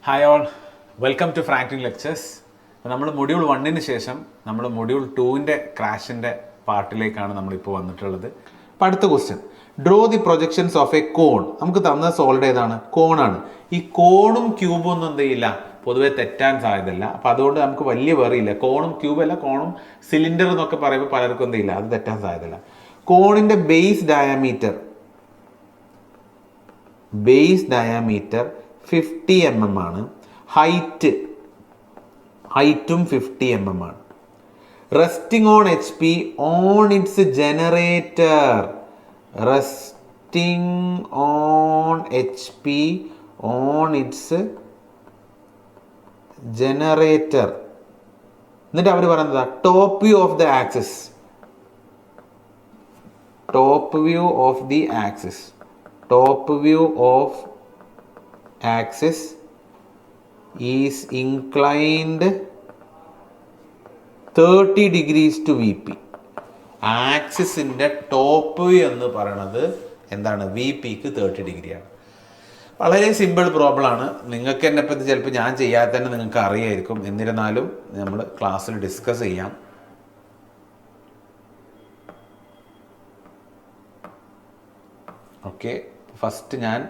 Hi all, welcome to Franklin lectures. അപ്പോൾ നമ്മൾ module 1 ശേഷം നമ്മൾ മൊഡ്യൂൾ 2 ക്രാഷിൻ്റെ പാർട്ടിലേക്കാണ് നമ്മളിപ്പോൾ വന്നിട്ടുള്ളത്. അപ്പോൾ അടുത്ത question, draw the projections of a cone. നമുക്ക് തന്ന സോൾഡ് ഏതാണ്? കോണാണ്. ഈ കോണും ക്യൂബും ഒന്നും എന്ത് ചെയ്യില്ല, പൊതുവെ തെറ്റാൻ സാധ്യതയില്ല. അപ്പോൾ അതുകൊണ്ട് നമുക്ക് വലിയ വേറിയില്ല. കോണും ക്യൂബല്ല, കോണും സിലിണ്ടർ എന്നൊക്കെ പറയുമ്പോൾ പലർക്കും എന്ത് ചെയ്യില്ല, അത് തെറ്റാൻ സാധ്യതയില്ല. കോണിൻ്റെ ബേസ് ഡയമീറ്റർ 50 mm ആണ്. ഹൈറ്റും 50 mm ആണ്. Resting on HP on its generator. എന്നിട്ട് അവർ പറയുന്നത് top view of the axis. Top view of axis is inclined 30 degrees to VP. ആക്സിസിൻ്റെ ടോപ്പ് വ്യൂ എന്ന് പറയുന്നത് എന്താണ്? VPക്ക് 30 ഡിഗ്രിയാണ്. വളരെ സിമ്പിൾ പ്രോബ്ലം ആണ്. നിങ്ങൾക്ക് എന്നെ പറ്റി ചിലപ്പോൾ ഞാൻ ചെയ്യാതെ തന്നെ നിങ്ങൾക്ക് അറിയായിരിക്കും. എന്നിരുന്നാലും നമ്മൾ ക്ലാസ്സിൽ ഡിസ്കസ് ചെയ്യാം. ഓക്കെ, ഫസ്റ്റ് ഞാൻ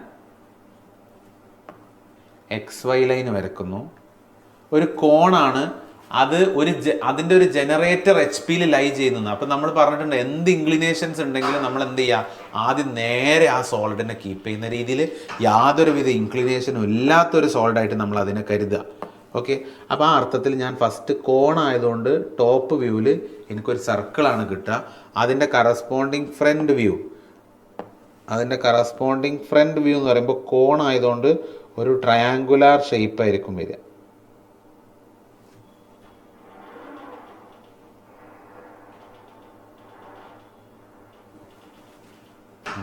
XY ലൈൻ വരക്കുന്നു. ഒരു കോണാണ് അത്. അതിൻ്റെ ഒരു ജനറേറ്റർ HP ലൈ ചെയ്യുന്നത്. അപ്പം നമ്മൾ പറഞ്ഞിട്ടുണ്ട്, എന്ത് ഇൻക്ലിനേഷൻസ് ഉണ്ടെങ്കിലും നമ്മൾ എന്ത് ചെയ്യുക, ആദ്യം നേരെ ആ സോളിഡിനെ കീപ്പ് ചെയ്യുന്ന രീതിയിൽ യാതൊരുവിധ ഇൻക്ലിനേഷനും ഇല്ലാത്തൊരു സോളിഡായിട്ട് നമ്മൾ അതിനെ കരുതുക. ഓക്കെ, അപ്പോൾ ആ അർത്ഥത്തിൽ ഞാൻ ഫസ്റ്റ് കോണായതുകൊണ്ട് ടോപ്പ് വ്യൂവിൽ എനിക്കൊരു സർക്കിളാണ് കിട്ടുക. അതിൻ്റെ കറസ്പോണ്ടിങ് ഫ്രണ്ട് വ്യൂ എന്ന് പറയുമ്പോൾ കോണായതുകൊണ്ട് ഒരു ട്രയാങ്കുലാർ ഷേപ്പ് ആയിരിക്കും വരിക.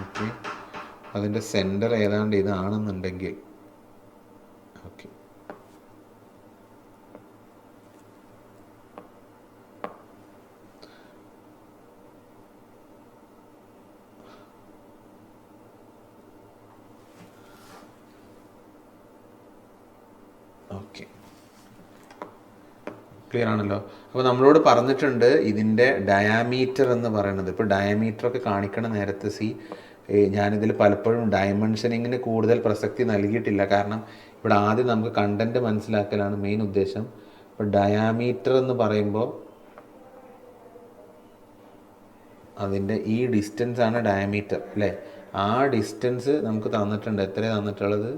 ഓക്കെ, അതിൻ്റെ സെൻറ്റർ ഏതാണ്ട് ഇതാണെന്നുണ്ടെങ്കിൽ ഓക്കെ, ഓക്കെ, ക്ലിയർ ആണല്ലോ. അപ്പോൾ നമ്മളോട് പറഞ്ഞിട്ടുണ്ട് ഇതിൻ്റെ ഡയാമീറ്റർ എന്ന് പറയുന്നത്. ഇപ്പോൾ ഡയമീറ്ററൊക്കെ കാണിക്കണ നേരത്തെ ഞാനിതിൽ പലപ്പോഴും ഡയമെൻഷനിങ്ങിന് കൂടുതൽ പ്രസക്തി നൽകിയിട്ടില്ല. കാരണം ഇവിടെ ആദ്യം നമുക്ക് കണ്ടൻറ്റ് മനസ്സിലാക്കലാണ് മെയിൻ ഉദ്ദേശം. ഇപ്പോൾ ഡയാമീറ്റർ എന്ന് പറയുമ്പോൾ അതിൻ്റെ ഈ ഡിസ്റ്റൻസ് ആണ് ഡയമീറ്റർ അല്ലേ? ആ ഡിസ്റ്റൻസ് നമുക്ക് തന്നിട്ടുണ്ട്. എത്രയാണ് തന്നിട്ടുള്ളത്?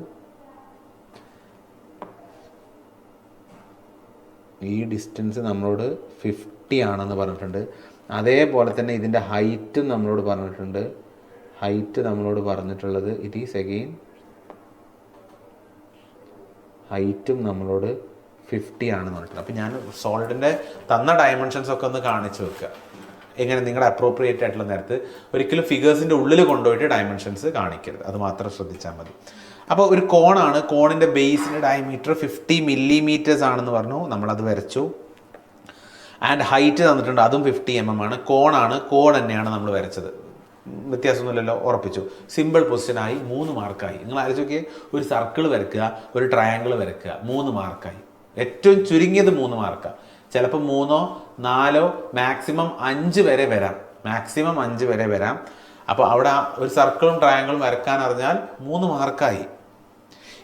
ഈ ഡിസ്റ്റൻസ് നമ്മളോട് 50 ആണെന്ന് പറഞ്ഞിട്ടുണ്ട്. അതേപോലെ തന്നെ ഇതിൻ്റെ ഹൈറ്റും നമ്മളോട് പറഞ്ഞിട്ടുണ്ട്. ഇറ്റ് ഈസ് അഗെയിൻ ഹൈറ്റും നമ്മളോട് 50 ആണെന്ന് പറഞ്ഞിട്ടുണ്ട്. അപ്പോൾ ഞാൻ സോളിഡിൻ്റെ തന്ന ഡയമെൻഷൻസ് ഒക്കെ ഒന്ന് കാണിച്ചു വെക്കുക. എങ്ങനെ നിങ്ങളുടെ അപ്രോപ്രിയേറ്റ് ആയിട്ടുള്ള നേരത്ത് ഒരിക്കലും ഫിഗേഴ്സിൻ്റെ ഉള്ളിൽ കൊണ്ടുപോയിട്ട് ഡയമെൻഷൻസ് കാണിക്കരുത്. അത് മാത്രം ശ്രദ്ധിച്ചാൽ മതി. അപ്പോൾ ഒരു കോണാണ്. കോണിൻ്റെ ബേസിൻ്റെ ഡയമീറ്റർ 50 mm ആണെന്ന് പറഞ്ഞു. നമ്മളത് വരച്ചു. ആൻഡ് ഹൈറ്റ് തന്നിട്ടുണ്ട്, അതും 50 mm ആണ്. കോൺ തന്നെയാണ് നമ്മൾ വരച്ചത്. വ്യത്യാസമൊന്നുമില്ലല്ലോ, ഉറപ്പിച്ചു. സിമ്പിൾ പൊസിഷനായി, 3 മാർക്കായി. നിങ്ങൾ ആലോചിച്ച് നോക്കിയേ, ഒരു സർക്കിൾ വരയ്ക്കുക, ഒരു ട്രയാങ്കിൾ വരയ്ക്കുക, 3 മാർക്കായി. ഏറ്റവും ചുരുങ്ങിയത് 3 മാർക്കാണ്. ചിലപ്പോൾ 3, 4, മാക്സിമം 5 വരെ വരാം. അപ്പോൾ അവിടെ ഒരു സർക്കിളും ട്രയാങ്കിളും വരക്കാൻ അറിഞ്ഞാൽ 3 മാർക്കായി.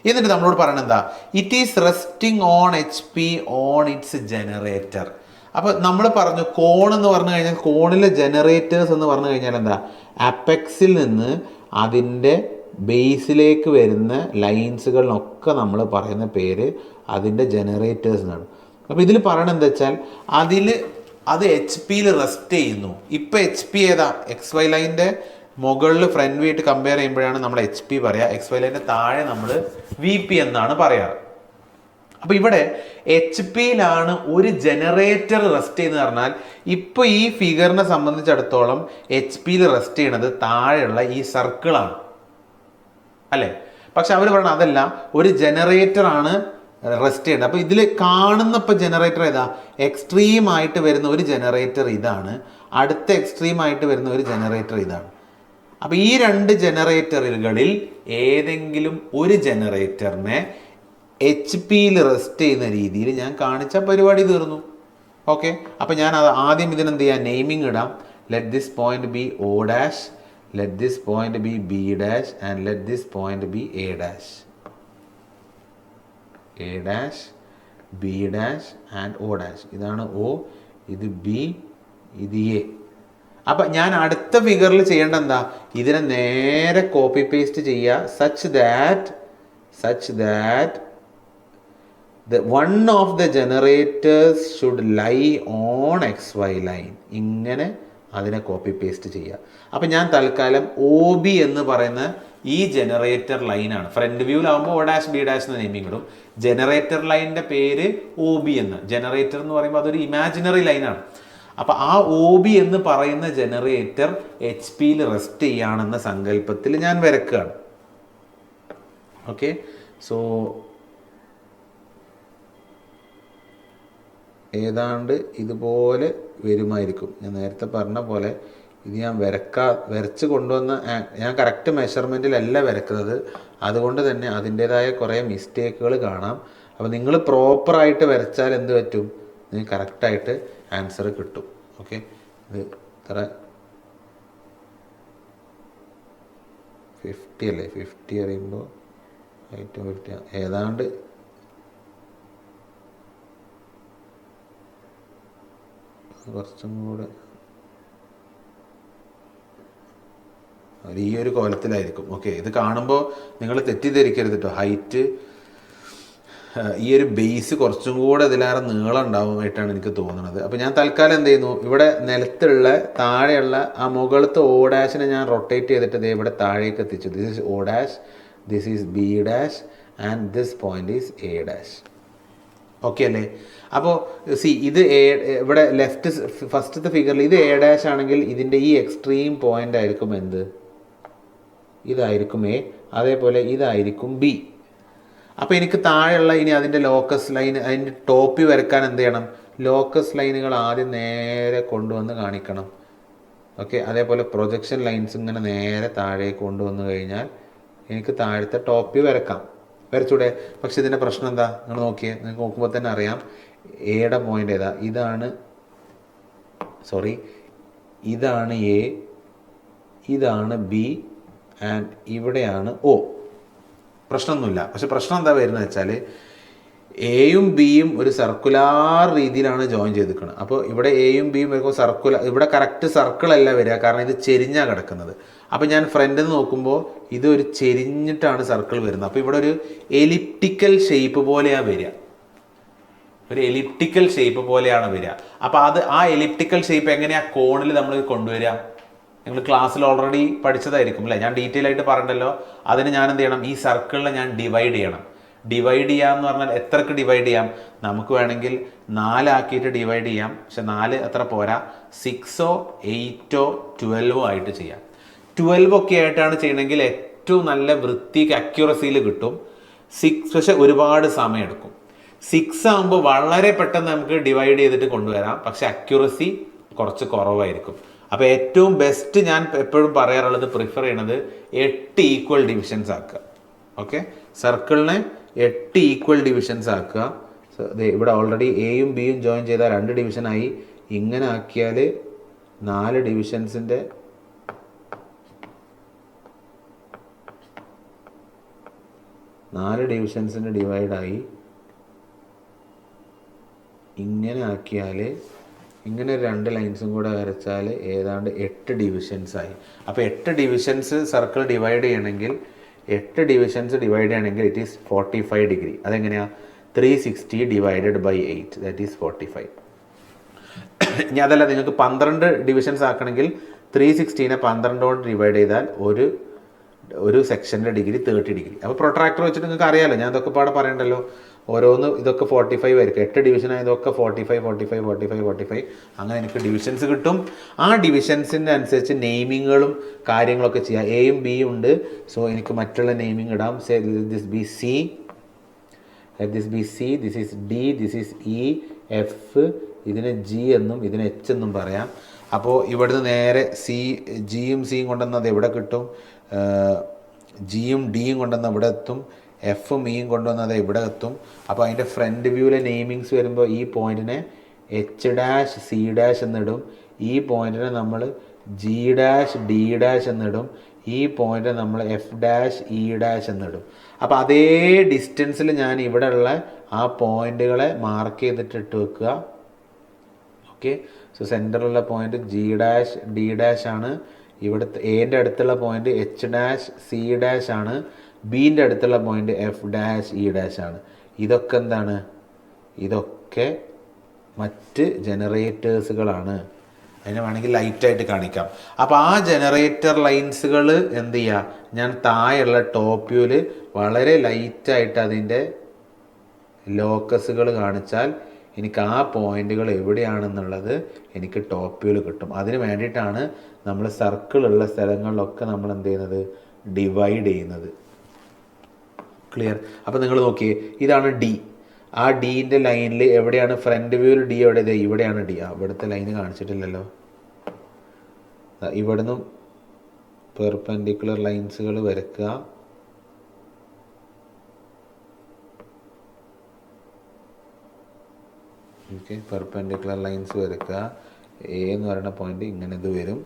എന്നിട്ട് നമ്മളോട് പറയണത് എന്താ? It is resting on HP on its generator. അപ്പോൾ നമ്മൾ പറഞ്ഞു കോൺ എന്ന് പറഞ്ഞു കഴിഞ്ഞാൽ, കോണിലെ ജനറേറ്റേഴ്സ് എന്ന് പറഞ്ഞു കഴിഞ്ഞാൽ എന്താ? അപ്പെക്സിൽ നിന്ന് അതിൻ്റെ ബേസിലേക്ക് വരുന്ന ലൈൻസുകളിനൊക്കെ നമ്മൾ പറയുന്ന പേര് അതിൻ്റെ ജനറേറ്റേഴ്സ് എന്നാണ്. അപ്പോൾ ഇതിൽ പറയണത് എന്താ വെച്ചാൽ, അത് HP റെസ്റ്റ് ചെയ്യുന്നു. ഇപ്പോൾ HP ഏതാ? XY ലൈൻ്റെ മുകളിൽ ഫ്രണ്ട് വ്യൂ ആയിട്ട് കമ്പയർ ചെയ്യുമ്പോഴാണ് നമ്മൾ HP പറയുക. XY ലൈൻ്റെ താഴെ നമ്മൾ VP എന്നാണ് പറയാറ്. അപ്പോൾ ഇവിടെ HP ഒരു ജനറേറ്റർ റെസ്റ്റ് ചെയ്യുന്നത് പറഞ്ഞാൽ, ഇപ്പോൾ ഈ ഫിഗറിനെ സംബന്ധിച്ചിടത്തോളം HP റെസ്റ്റ് ചെയ്യണത് താഴെയുള്ള ഈ സർക്കിളാണ് അല്ലേ? പക്ഷെ അവർ പറയണത് അതല്ല, ഒരു ജനറേറ്ററാണ് റെസ്റ്റ് ചെയ്യേണ്ടത്. അപ്പോൾ ഇതിൽ കാണുന്ന ഇപ്പോൾ ജനറേറ്റർ ഏതാ? എക്സ്ട്രീമായിട്ട് വരുന്ന ഒരു ജനറേറ്റർ ഇതാണ്, അടുത്ത എക്സ്ട്രീമായിട്ട് വരുന്ന ഒരു ജനറേറ്റർ ഇതാണ്. അപ്പോൾ ഈ രണ്ട് ജനറേറ്ററുകളിൽ ഏതെങ്കിലും ഒരു ജനറേറ്ററിനെ HP റെസ്റ്റ് ചെയ്യുന്ന രീതിയിൽ ഞാൻ കാണിച്ച പരിപാടി തീർന്നു. ഓക്കെ, അപ്പോൾ ഞാൻ അത് ആദ്യം ഇതിനെന്ത് ചെയ്യാം, നെയിമിങ് ഇടാം. Let this point B O dash, let this point B B dash and let this point B A dash. A dash, B dash and O dash. ഇതാണ് O, ഇത് B, ഇത് A. അപ്പം ഞാൻ അടുത്ത ഫിഗറിൽ ചെയ്യേണ്ട എന്താ, ഇതിനെ നേരെ കോപ്പി പേസ്റ്റ് ചെയ്യുക. Such that one of the generators should lie on XY line. ഇങ്ങനെ അതിനെ കോപ്പി പേസ്റ്റ് ചെയ്യുക. അപ്പം ഞാൻ തൽക്കാലം OB എന്ന് പറയുന്ന ഈ ജനറേറ്റർ ലൈനാണ്. ഫ്രണ്ട് വ്യൂവിലാവുമ്പോൾ O ഡാഷ് B ഡാഷ് എന്ന് നെയിമിങ് ഇടും. ജനറേറ്റർ ലൈനിൻ്റെ പേര് OB എന്ന്. ജനറേറ്റർ എന്ന് പറയുമ്പോൾ അതൊരു ഇമാജിനറി ലൈനാണ്. അപ്പോൾ ആ OB എന്ന് പറയുന്ന ജനറേറ്റർ HP റെസ്റ്റ് ചെയ്യുകയാണെന്ന സങ്കല്പത്തിൽ ഞാൻ വരക്കുകയാണ്. ഓക്കെ, സോ ഏതാണ്ട് ഇതുപോലെ വരുമായിരിക്കും. ഞാൻ നേരത്തെ പറഞ്ഞ പോലെ ഇത് ഞാൻ വരച്ച് കൊണ്ടുവന്ന, ഞാൻ കറക്റ്റ് മെഷർമെൻറ്റിലല്ല വരക്കുന്നത്. അതുകൊണ്ട് തന്നെ അതിൻ്റേതായ കുറേ മിസ്റ്റേക്കുകൾ കാണാം. അപ്പോൾ നിങ്ങൾ പ്രോപ്പറായിട്ട് വരച്ചാൽ എന്ത് പറ്റും, നിങ്ങൾക്ക് കറക്റ്റായിട്ട് ആൻസർ കിട്ടും. ഓക്കെ, ഇത് ഇത്ര 50 അല്ലേ, 50 അറിയുമ്പോൾ 50 ഏതാണ്ട് കുറച്ചും കൂടെ ഈ ഒരു കോലത്തിലായിരിക്കും. ഓക്കെ, ഇത് കാണുമ്പോൾ നിങ്ങൾ തെറ്റിദ്ധരിക്കരുത് കേട്ടോ. ഹൈറ്റ് ഈ ഒരു ബേസ് കുറച്ചും കൂടെ ഇതിലേറെ നീളം ഉണ്ടാവുമായിട്ടാണ് എനിക്ക് തോന്നുന്നത്. അപ്പോൾ ഞാൻ തൽക്കാലം എന്ത് ചെയ്യുന്നു, ഇവിടെ നിലത്തുള്ള താഴെയുള്ള ആ മുകളിലത്തെ O ഡാഷിനെ ഞാൻ റൊട്ടേറ്റ് ചെയ്തിട്ട് ഇത് ഇവിടെ താഴേക്ക് എത്തിച്ചു. This is O dash, this is B dash and this point is A dash. Okay അല്ലേ? അപ്പോൾ ഇത് ഇവിടെ ലെഫ്റ്റ് ഫസ്റ്റത്തെ ഫിഗറിൽ ഇത് A ഡാഷ് ആണെങ്കിൽ ഇതിൻ്റെ ഈ എക്സ്ട്രീം പോയിന്റ് ആയിരിക്കും എന്ത്, ഇതായിരിക്കും A. അതേപോലെ ഇതായിരിക്കും B. അപ്പോൾ എനിക്ക് താഴെയുള്ള ഇനി അതിൻ്റെ ലോക്കസ് ലൈൻ, അതിൻ്റെ ടോപ്പി വരക്കാൻ എന്ത് ചെയ്യണം, ലോക്കസ് ലൈനുകൾ ആദ്യം നേരെ കൊണ്ടുവന്ന് കാണിക്കണം. ഓക്കെ, അതേപോലെ പ്രൊജക്ഷൻ ലൈൻസ് ഇങ്ങനെ നേരെ താഴേക്ക് കൊണ്ടുവന്ന് കഴിഞ്ഞാൽ എനിക്ക് താഴത്തെ ടോപ്പി വരച്ചൂടെ? പക്ഷെ ഇതിൻ്റെ പ്രശ്നം എന്താ, നിങ്ങൾ നോക്കിയേ, നിങ്ങൾക്ക് നോക്കുമ്പോൾ തന്നെ അറിയാം എയുടെ പോയിന്റ് ഏതാ, ഇതാണ് A, ഇതാണ് B ആൻഡ് ഇവിടെയാണ് O. പ്രശ്നമൊന്നുമില്ല. പക്ഷെ പ്രശ്നം എന്താ വരുന്നത് വെച്ചാൽ എയും ബിയും ഒരു സർക്കുലാർ രീതിയിലാണ് ജോയിൻ ചെയ്തിരിക്കുന്നത്. അപ്പോൾ ഇവിടെ എയും ബിയും വരുമ്പോൾ ഇവിടെ കറക്റ്റ് സർക്കിളല്ല വരിക, കാരണം ഇത് ചെരിഞ്ഞാണ് കിടക്കുന്നത്. അപ്പോൾ ഞാൻ ഫ്രണ്ടിൽ നിന്ന് നോക്കുമ്പോൾ ഇതൊരു ചെരിഞ്ഞിട്ടാണ് സർക്കിൾ വരുന്നത്. അപ്പോൾ ഇവിടെ ഒരു എലിപ്റ്റിക്കൽ ഷേപ്പ് പോലെയാണ് വരിക, ഒരു എലിപ്റ്റിക്കൽ ഷേപ്പ് പോലെയാണ് വരിക. അപ്പോൾ ആ എലിപ്റ്റിക്കൽ ഷേപ്പ് എങ്ങനെയാണ് കോണിൽ നമ്മൾ കൊണ്ടുവരിക? നിങ്ങൾ ക്ലാസ്സിൽ ഓൾറെഡി പഠിച്ചതായിരിക്കും അല്ലേ, ഞാൻ ഡീറ്റെയിൽ ആയിട്ട് പറഞ്ഞല്ലോ. അതിന് ഞാൻ എന്ത് ചെയ്യണം, ഈ സർക്കിളിനെ ഞാൻ ഡിവൈഡ് ചെയ്യണം. ഡിവൈഡ് ചെയ്യാന്ന് പറഞ്ഞാൽ എത്രക്ക് ഡിവൈഡ് ചെയ്യാം, നമുക്ക് വേണമെങ്കിൽ 4 ആക്കിയിട്ട് ഡിവൈഡ് ചെയ്യാം. പക്ഷെ 4 അത്ര പോരാ, 6 8 12 ആയിട്ട് ചെയ്യാം. 12 ഒക്കെ ആയിട്ടാണ് ചെയ്യണമെങ്കിൽ ഏറ്റവും നല്ല വൃത്തിക്ക് അക്യുറസിയിൽ കിട്ടും. 6 പക്ഷെ ഒരുപാട് സമയം എടുക്കും. 6 ആകുമ്പോൾ വളരെ പെട്ടെന്ന് നമുക്ക് ഡിവൈഡ് ചെയ്തിട്ട് കൊണ്ടുവരാം, പക്ഷെ അക്യുറസി കുറച്ച് കുറവായിരിക്കും. അപ്പോൾ ഏറ്റവും ബെസ്റ്റ് ഞാൻ എപ്പോഴും പറയാറുള്ളത്, പ്രിഫർ ചെയ്യണത് 8 ഈക്വൽ ഡിവിഷൻസ് ആക്കുക. ഓക്കെ, സർക്കിളിനെ 8 ഈക്വൽ ഡിവിഷൻസ് ആക്കുക. ഇവിടെ ഓൾറെഡി എയും ബിയും ജോയിൻ ചെയ്താൽ 2 ഡിവിഷനായി. ഇങ്ങനെ ആക്കിയാൽ 4 ഡിവിഷൻസിൻ്റെ 4 ഡിവിഷൻസിൻ്റെ ഡിവൈഡായി. ഇങ്ങനെ ആക്കിയാൽ, ഇങ്ങനെ 2 ലൈൻസും കൂടെ വരച്ചാൽ ഏതാണ്ട് 8 ഡിവിഷൻസായി. അപ്പോൾ 8 ഡിവിഷൻസ് സർക്കിൾ ഡിവൈഡ് ചെയ്യണമെങ്കിൽ, 8 ഡിവിഷൻസ് ഡിവൈഡ് ചെയ്യണമെങ്കിൽ ഇറ്റ് ഈസ് 45 ഡിഗ്രി. അതെങ്ങനെയാണ്? 360 ഡിവൈഡഡ് ബൈ 8 ദാറ്റ് ഈസ് 45. ഇനി അതല്ല, നിങ്ങൾക്ക് 12 ഡിവിഷൻസ് ആക്കണമെങ്കിൽ 360നെ 12 കൊണ്ട് ഡിവൈഡ് ചെയ്താൽ ഒരു സെക്ഷൻ്റെ ഡിഗ്രി 30 ഡിഗ്രി. അപ്പോൾ പ്രൊട്രാക്ടർ വെച്ചിട്ട് നിങ്ങൾക്ക് അറിയാമല്ലോ, ഞാൻ ഇതൊക്കെ പാടെ പറയണ്ടല്ലോ. ഓരോന്ന് ഇതൊക്കെ 45 ആയിരിക്കും. 8 ഡിവിഷൻ ആയതൊക്കെ 45 45 45 45 അങ്ങനെ എനിക്ക് ഡിവിഷൻസ് കിട്ടും. ആ ഡിവിഷൻസിൻ്റെ അനുസരിച്ച് നെയിമിങ്ങുകളും കാര്യങ്ങളൊക്കെ ചെയ്യാം. എയും ബിയും ഉണ്ട്, സോ എനിക്ക് മറ്റുള്ള നെയിമിങ് ഇടാം. This B C, this is D, this is E, F, ഇതിനെ ജി എന്നും ഇതിനെ എച്ച് എന്നും പറയാം. അപ്പോൾ ഇവിടുന്ന് നേരെ ജിയും സിയും കൊണ്ടുവന്നത് എവിടെ കിട്ടും, ജിയും ഡിയും കൊണ്ടുവന്ന് ഇവിടെ എത്തും. എഫും ഇയും കൊണ്ടുവന്നത് ഇവിടെ എത്തും. അപ്പോൾ അതിൻ്റെ ഫ്രണ്ട് വ്യൂവിലെ നെയിമിങ്സ് വരുമ്പോൾ ഈ പോയിന്റിനെ എച്ച് ഡാഷ് സി ഡാഷ് എന്നിടും, ഈ പോയിന്റിനെ നമ്മൾ ജി ഡാഷ് ഡി ഡാഷ് എന്നിടും, ഈ പോയിന്റ് നമ്മൾ എഫ് ഡാഷ് ഇ ഡാഷ് എന്നിടും. അപ്പോൾ അതേ ഡിസ്റ്റൻസിൽ ഞാൻ ഇവിടെ ഉള്ള ആ പോയിന്റുകളെ മാർക്ക് ചെയ്തിട്ട് ഇട്ട് വെക്കുക. ഓക്കെ, സോ സെൻറ്ററിലുള്ള point G dash D dash ആണ്, ഇവിടുത്തെ എൻ്റെ അടുത്തുള്ള point H dash C dash ആണ്, ബീൻ്റെ അടുത്തുള്ള point F dash E dash ആണ്. ഇതൊക്കെ എന്താണ്? ഇതൊക്കെ മറ്റ് ജനറേറ്റേഴ്സുകളാണ്. അതിനെ വേണമെങ്കിൽ ലൈറ്റായിട്ട് കാണിക്കാം. അപ്പോൾ ആ ജനറേറ്റർ ലൈൻസുകൾ എന്ത് ചെയ്യുക, ഞാൻ താഴെയുള്ള ടോപ്പ് വ്യൂവിൽ വളരെ ലൈറ്റായിട്ട് അതിൻ്റെ ലോക്കസുകൾ കാണിച്ചാൽ എനിക്ക് ആ പോയിന്റുകൾ എവിടെയാണെന്നുള്ളത് എനിക്ക് ടോപ്പ് വ്യൂവിൽ കിട്ടും. അതിന് വേണ്ടിയിട്ടാണ് നമ്മൾ സർക്കിളുള്ള സ്ഥലങ്ങളിലൊക്കെ നമ്മൾ എന്ത് ചെയ്യുന്നത്, ഡിവൈഡ് ചെയ്യുന്നത്. ക്ലിയർ? അപ്പോൾ നിങ്ങൾ നോക്കിയേ, ഇതാണ് ഡി. ആ ഡീൻ്റെ ലൈനിൽ എവിടെയാണ് ഫ്രണ്ട് വ്യൂവിൽ ഡി എവിടെ? ഇവിടെയാണ് ഡി. ഇവിടുത്തെ ലൈന് കാണിച്ചിട്ടില്ലല്ലോ. ഇവിടുന്ന് പെർപെൻഡിക്കുലർ ലൈൻസുകൾ വരയ്ക്കുക. ഓക്കെ, പെർപെൻഡിക്കുലർ ലൈൻസ് വരയ്ക്കുക. എ എന്ന് പറയുന്ന പോയിന്റ് ഇങ്ങനെ ഇത് വരും.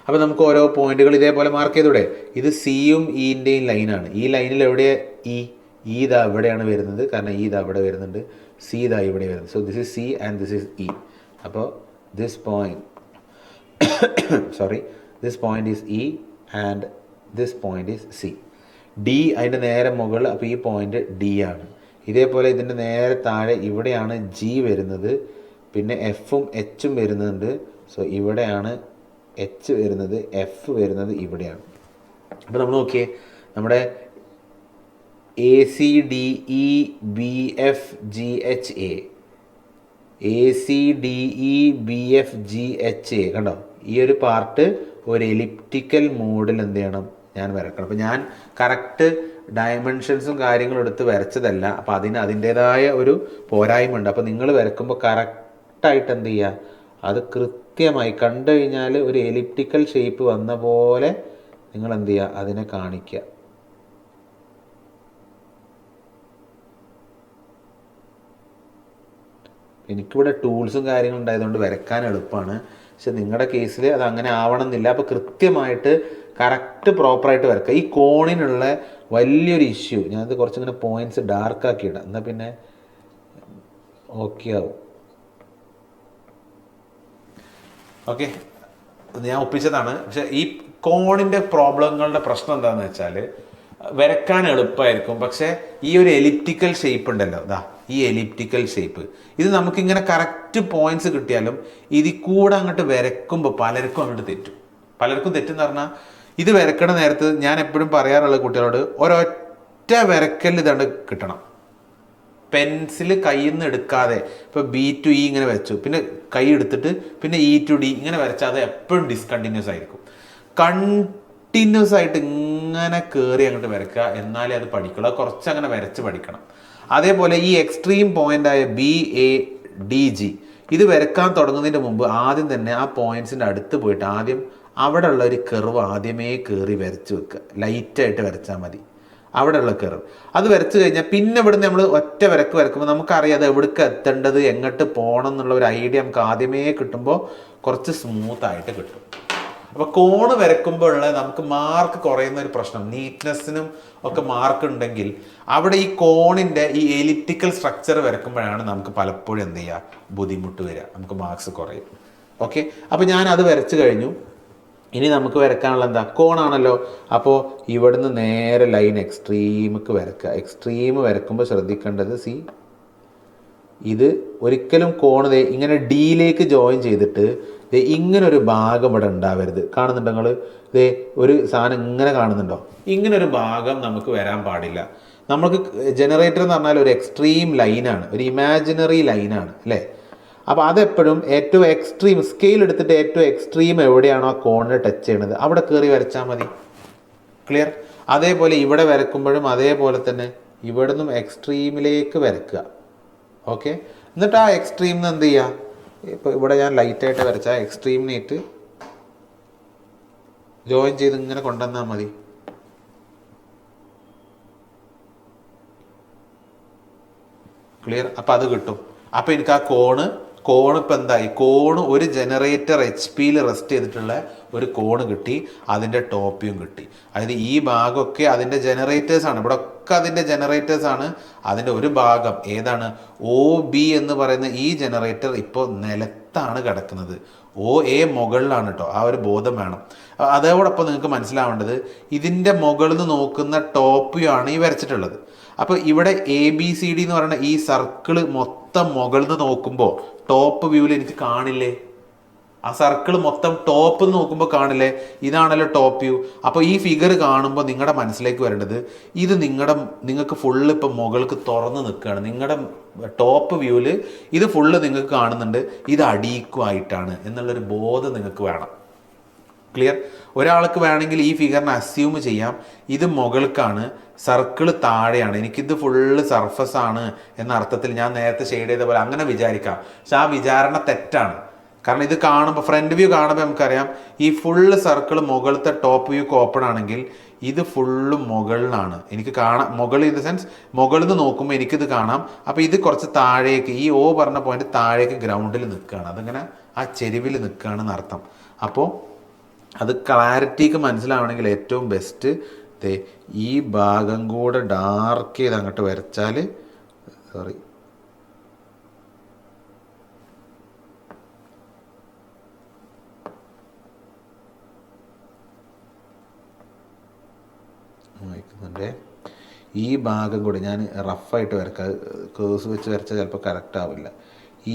അപ്പോൾ നമുക്ക് ഓരോ പോയിന്റുകൾ ഇതേപോലെ മാർക്ക് ചെയ്തൂടെ? ഇത് സിയും ഇൻ്റെയും ലൈനാണ്. ഈ ലൈനിൽ എവിടെ ഇ ഇതാ ഇവിടെയാണ് വരുന്നത്, കാരണം ഇതാ ഇവിടെ വരുന്നുണ്ട്, സി ഇതാ ഇവിടെ വരുന്നത്. So this is C and this is E. അപ്പോൾ this point this point is E and this point is C. D അതിൻ്റെ നേരെ മുകളിൽ, അപ്പോൾ ഈ പോയിന്റ് ഡി ആണ്. ഇതേപോലെ ഇതിൻ്റെ നേരെ താഴെ ഇവിടെയാണ് ജി വരുന്നത്, പിന്നെ എഫും എച്ചും വരുന്നുണ്ട്. സോ ഇവിടെയാണ് എച്ച് വരുന്നത്, എഫ് വരുന്നത് ഇവിടെയാണ്. അപ്പോൾ നമ്മൾ നോക്കിയേ, നമ്മുടെ A C D E B F G H A, A C D E B F G H A, കണ്ടോ? ഈ ഒരു പാർട്ട് ഒരു എലിപ്റ്റിക്കൽ മോഡിൽ എന്ത് ചെയ്യണം, ഞാൻ വരക്കണം. അപ്പോൾ ഞാൻ കറക്റ്റ് ഡയമെൻഷൻസും കാര്യങ്ങളും എടുത്ത് വരച്ചതല്ല. അപ്പോൾ അതിൻ്റേതായ ഒരു പോരായ്മ ഉണ്ട്. അപ്പോൾ നിങ്ങൾ വരക്കുമ്പോൾ കറക്റ്റായിട്ട് എന്ത് ചെയ്യുക, അത് കൃത്യമായി കണ്ടു കഴിഞ്ഞാൽ ഒരു എലിപ്റ്റിക്കൽ ഷേപ്പ് വന്ന പോലെ നിങ്ങൾ എന്ത് ചെയ്യുക, അതിനെ കാണിക്കുക. എനിക്കിവിടെ ടൂൾസും കാര്യങ്ങളും ഉണ്ടായതുകൊണ്ട് വരക്കാൻ എളുപ്പമാണ്. പക്ഷെ നിങ്ങളുടെ കേസിൽ അത് അങ്ങനെ ആവണമെന്നില്ല. അപ്പോൾ കൃത്യമായിട്ട് കറക്റ്റ് പ്രോപ്പറായിട്ട് വരക്കുക. ഈ കോണിനുള്ള വലിയൊരു ഇഷ്യൂ, ഞാനത് കുറച്ചിങ്ങനെ പോയിൻറ്റ്സ് ഡാർക്കാക്കി ഇടാം, എന്നാൽ പിന്നെ ഓക്കെ ആവും. ഓക്കെ, ഞാൻ ഒപ്പിച്ചതാണ്. പക്ഷെ ഈ കോണിൻ്റെ പ്രോബ്ലങ്ങളുടെ പ്രശ്നം എന്താണെന്ന് വെച്ചാൽ വരക്കാൻ എളുപ്പമായിരിക്കും, പക്ഷേ ഈ ഒരു എലിപ്റ്റിക്കൽ ഷേപ്പ് ഉണ്ടല്ലോ, ഇതാ ഈ എലിപ്റ്റിക്കൽ ഷേപ്പ്, ഇത് നമുക്കിങ്ങനെ കറക്റ്റ് പോയിന്റ്സ് കിട്ടിയാലും ഇതിൽ കൂടെ അങ്ങോട്ട് വരക്കുമ്പോൾ പലർക്കും അങ്ങോട്ട് തെറ്റും. പലർക്കും തെറ്റെന്ന് പറഞ്ഞാൽ ഇത് വരക്കണ നേരത്ത് ഞാൻ എപ്പോഴും പറയാറുള്ള കുട്ടികളോട് ഒരൊറ്റ വരക്കൽ ഇതാണ്ട് കിട്ടണം. പെൻസിൽ കയ്യിൽ നിന്ന് എടുക്കാതെ, ഇപ്പോൾ ബി ടു ഇ ഇങ്ങനെ വെച്ചു, പിന്നെ കൈ എടുത്തിട്ട് പിന്നെ ഇ ടു ഡി ഇങ്ങനെ വരച്ചാൽ അത് എപ്പോഴും ഡിസ്കണ്ടിന്യൂസ് ആയിരിക്കും. കണ്ടിന്യൂസ് ആയിട്ട് ഇങ്ങനെ കയറി അങ്ങോട്ട് വരക്കുക, എന്നാലേ അത് പഠിക്കുള്ളൂ. അത് കുറച്ച് അങ്ങനെ വരച്ച് പഠിക്കണം. അതേപോലെ ഈ എക്സ്ട്രീം പോയിൻ്റായ ബി എ ഡി ജി ഇത് വരക്കാൻ തുടങ്ങുന്നതിന് മുമ്പ് ആദ്യം തന്നെ ആ പോയിൻറ്റ്സിൻ്റെ അടുത്ത് പോയിട്ട് ആദ്യം അവിടെ ഉള്ള ഒരു കർവ് ആദ്യമേ കയറി വരച്ച് വെക്കുക. ലൈറ്റായിട്ട് വരച്ചാൽ മതി അവിടെയുള്ള കർവ്. അത് വരച്ച് കഴിഞ്ഞാൽ പിന്നെ ഇവിടുന്ന് നമ്മൾ ഒറ്റ വരക്കുമ്പോൾ നമുക്കറിയാം അത് എവിടേക്ക് എത്തേണ്ടത്, എങ്ങോട്ട് പോകണം എന്നുള്ള ഒരു ഐഡിയ നമുക്ക് ആദ്യമേ കിട്ടുമ്പോൾ കുറച്ച് സ്മൂത്തായിട്ട് കിട്ടും. അപ്പോൾ കോണ് വരക്കുമ്പോഴുള്ള നമുക്ക് മാർക്ക് കുറയുന്ന ഒരു പ്രശ്നം, നീറ്റ്നെസ്സിനും ഒക്കെ മാർക്ക് ഉണ്ടെങ്കിൽ അവിടെ ഈ കോണിൻ്റെ ഈ എലിപ്റ്റിക്കൽ സ്ട്രക്ചർ വരക്കുമ്പോഴാണ് നമുക്ക് പലപ്പോഴും എന്ത് ചെയ്യുക, ബുദ്ധിമുട്ട് വരിക, നമുക്ക് മാർക്സ് കുറയും. ഓക്കെ, അപ്പോൾ ഞാൻ അത് വരച്ച് കഴിഞ്ഞു. ഇനി നമുക്ക് വരക്കാനുള്ള എന്താ, കോണാണല്ലോ. അപ്പോൾ ഇവിടുന്ന് നേരെ ലൈൻ എക്സ്ട്രീമിക്ക് വരക്കുക. എക്സ്ട്രീം വരക്കുമ്പോൾ ശ്രദ്ധിക്കേണ്ടത്, സി ഇത് ഒരിക്കലും കോണ് ഇങ്ങനെ ഡിയിലേക്ക് ജോയിൻ ചെയ്തിട്ട് ഇങ്ങനൊരു ഭാഗം ഇവിടെ ഉണ്ടാവരുത്. കാണുന്നുണ്ടോ നിങ്ങൾ? ഒരു സാധനം ഇങ്ങനെ കാണുന്നുണ്ടോ? ഇങ്ങനൊരു ഭാഗം നമുക്ക് വരാൻ പാടില്ല. നമുക്ക് ജനറേറ്റർ എന്ന് പറഞ്ഞാൽ ഒരു എക്സ്ട്രീം ലൈനാണ്, ഒരു ഇമാജിനറി ലൈനാണ് അല്ലേ? അപ്പോൾ അതെപ്പോഴും ഏറ്റവും എക്സ്ട്രീം സ്കെയിൽ എടുത്തിട്ട് ഏറ്റവും എക്സ്ട്രീം എവിടെയാണോ ആ കോണിനെ ടച്ച് ചെയ്യണത് അവിടെ കയറി വരച്ചാൽ മതി. ക്ലിയർ? അതേപോലെ ഇവിടെ വരക്കുമ്പോഴും അതേപോലെ തന്നെ ഇവിടെ നിന്നും എക്സ്ട്രീമിലേക്ക് വരക്കുക. ഓക്കെ, എന്നിട്ട് ആ എക്സ്ട്രീമിൽ നിന്ന് എന്ത് ചെയ്യുക, ഇപ്പോൾ ഇവിടെ ഞാൻ ലൈറ്റായിട്ട് വരച്ചാൽ എക്സ്ട്രീമിനായിട്ട് ജോയിൻ ചെയ്ത് ഇങ്ങനെ കൊണ്ടുവന്നാൽ മതി. ക്ലിയർ? അപ്പം അത് കിട്ടും. അപ്പം എനിക്ക് ആ കോണ് ഇപ്പം എന്തായി, കോണ് ഒരു ജനറേറ്റർ HP റെസ്റ്റ് ചെയ്തിട്ടുള്ള ഒരു കോണ് കിട്ടി, അതിൻ്റെ ടോപ്പ് വ്യൂയും കിട്ടി. അതായത് ഈ ഭാഗമൊക്കെ അതിൻ്റെ ജനറേറ്റേഴ്സാണ്, ഇവിടെ ഒക്കെ അതിൻ്റെ ജനറേറ്റേഴ്സാണ്. അതിൻ്റെ ഒരു ഭാഗം ഏതാണ്, OB എന്ന് പറയുന്ന ഈ ജനറേറ്റർ ഇപ്പോൾ നിലത്താണ് കിടക്കുന്നത്, OA മുകളിലാണ് കേട്ടോ. ആ ഒരു ബോധം വേണം. അതോടൊപ്പം നിങ്ങൾക്ക് മനസ്സിലാവേണ്ടത്, ഇതിൻ്റെ മുകളിൽ നിന്ന് നോക്കുന്ന ടോപ്പ് വ്യൂ ആണ് ഈ വരച്ചിട്ടുള്ളത്. അപ്പോൾ ഇവിടെ ABCD എന്ന് പറയുന്ന ഈ സർക്കിള് മൊത്തം മുകളിൽ നിന്ന് നോക്കുമ്പോൾ ടോപ്പ് വ്യൂവിൽ എനിക്ക് കാണില്ലേ? ആ സർക്കിൾ മൊത്തം ടോപ്പ് നോക്കുമ്പോൾ കാണില്ലേ? ഇതാണല്ലോ ടോപ്പ് വ്യൂ. അപ്പോൾ ഈ ഫിഗർ കാണുമ്പോൾ നിങ്ങളുടെ മനസ്സിലേക്ക് വരേണ്ടത്, ഇത് നിങ്ങൾക്ക് ഫുള്ള് ഇപ്പം മുകൾക്ക് തുറന്ന് നിൽക്കുകയാണ്. നിങ്ങളുടെ ടോപ്പ് വ്യൂവിൽ ഇത് ഫുള്ള് നിങ്ങൾക്ക് കാണുന്നുണ്ട്, ഇത് അടീക്കുമായിട്ടാണ് എന്നുള്ളൊരു ബോധം നിങ്ങൾക്ക് വേണം. ക്ലിയർ? ഒരാൾക്ക് വേണമെങ്കിൽ ഈ ഫിഗറിനെ അസ്യൂം ചെയ്യാം, ഇത് മുകൾക്കാണ്, സർക്കിള് താഴെയാണ്, എനിക്കിത് ഫുള്ള് സർഫസ് ആണ് എന്ന അർത്ഥത്തിൽ ഞാൻ നേരത്തെ ഷെയ്ഡ് ചെയ്ത പോലെ അങ്ങനെ വിചാരിക്കാം. പക്ഷെ ആ വിചാരണ തെറ്റാണ്. കാരണം ഇത് കാണുമ്പോൾ, ഫ്രണ്ട് വ്യൂ കാണുമ്പോൾ നമുക്കറിയാം ഈ ഫുള്ള് സർക്കിൾ മുകളിലത്തെ ടോപ്പ് വ്യൂക്ക് ഓപ്പൺ ആണെങ്കിൽ ഇത് ഫുള്ള് മുകളിലാണ് എനിക്ക് കാണാം. മുകളിൽ ഇൻ ദ സെൻസ് മുകളിൽ നിന്ന് നോക്കുമ്പോൾ എനിക്കിത് കാണാം. അപ്പോൾ ഇത് കുറച്ച് താഴേക്ക്, ഈ O പറഞ്ഞ പോയിന്റ് താഴേക്ക് ഗ്രൗണ്ടിൽ നിൽക്കുകയാണ്, അതിങ്ങനെ ആ ചെരുവിൽ നിൽക്കുകയാണെന്ന് അർത്ഥം. അപ്പോൾ അത് ക്ലാരിറ്റിക്ക് മനസ്സിലാവണമെങ്കിൽ ഏറ്റവും ബെസ്റ്റ് ഈ ഭാഗം കൂടെ ഡാർക്ക് ചെയ്ത് അങ്ങോട്ട് വരച്ചാൽ, സോറി വായിക്കുന്നുണ്ട്, ഈ ഭാഗം കൂടെ ഞാൻ റഫായിട്ട് വരക്കാം, കേഴ്സ് വെച്ച് വരച്ചാൽ ചിലപ്പോൾ കറക്റ്റ് ആവില്ല.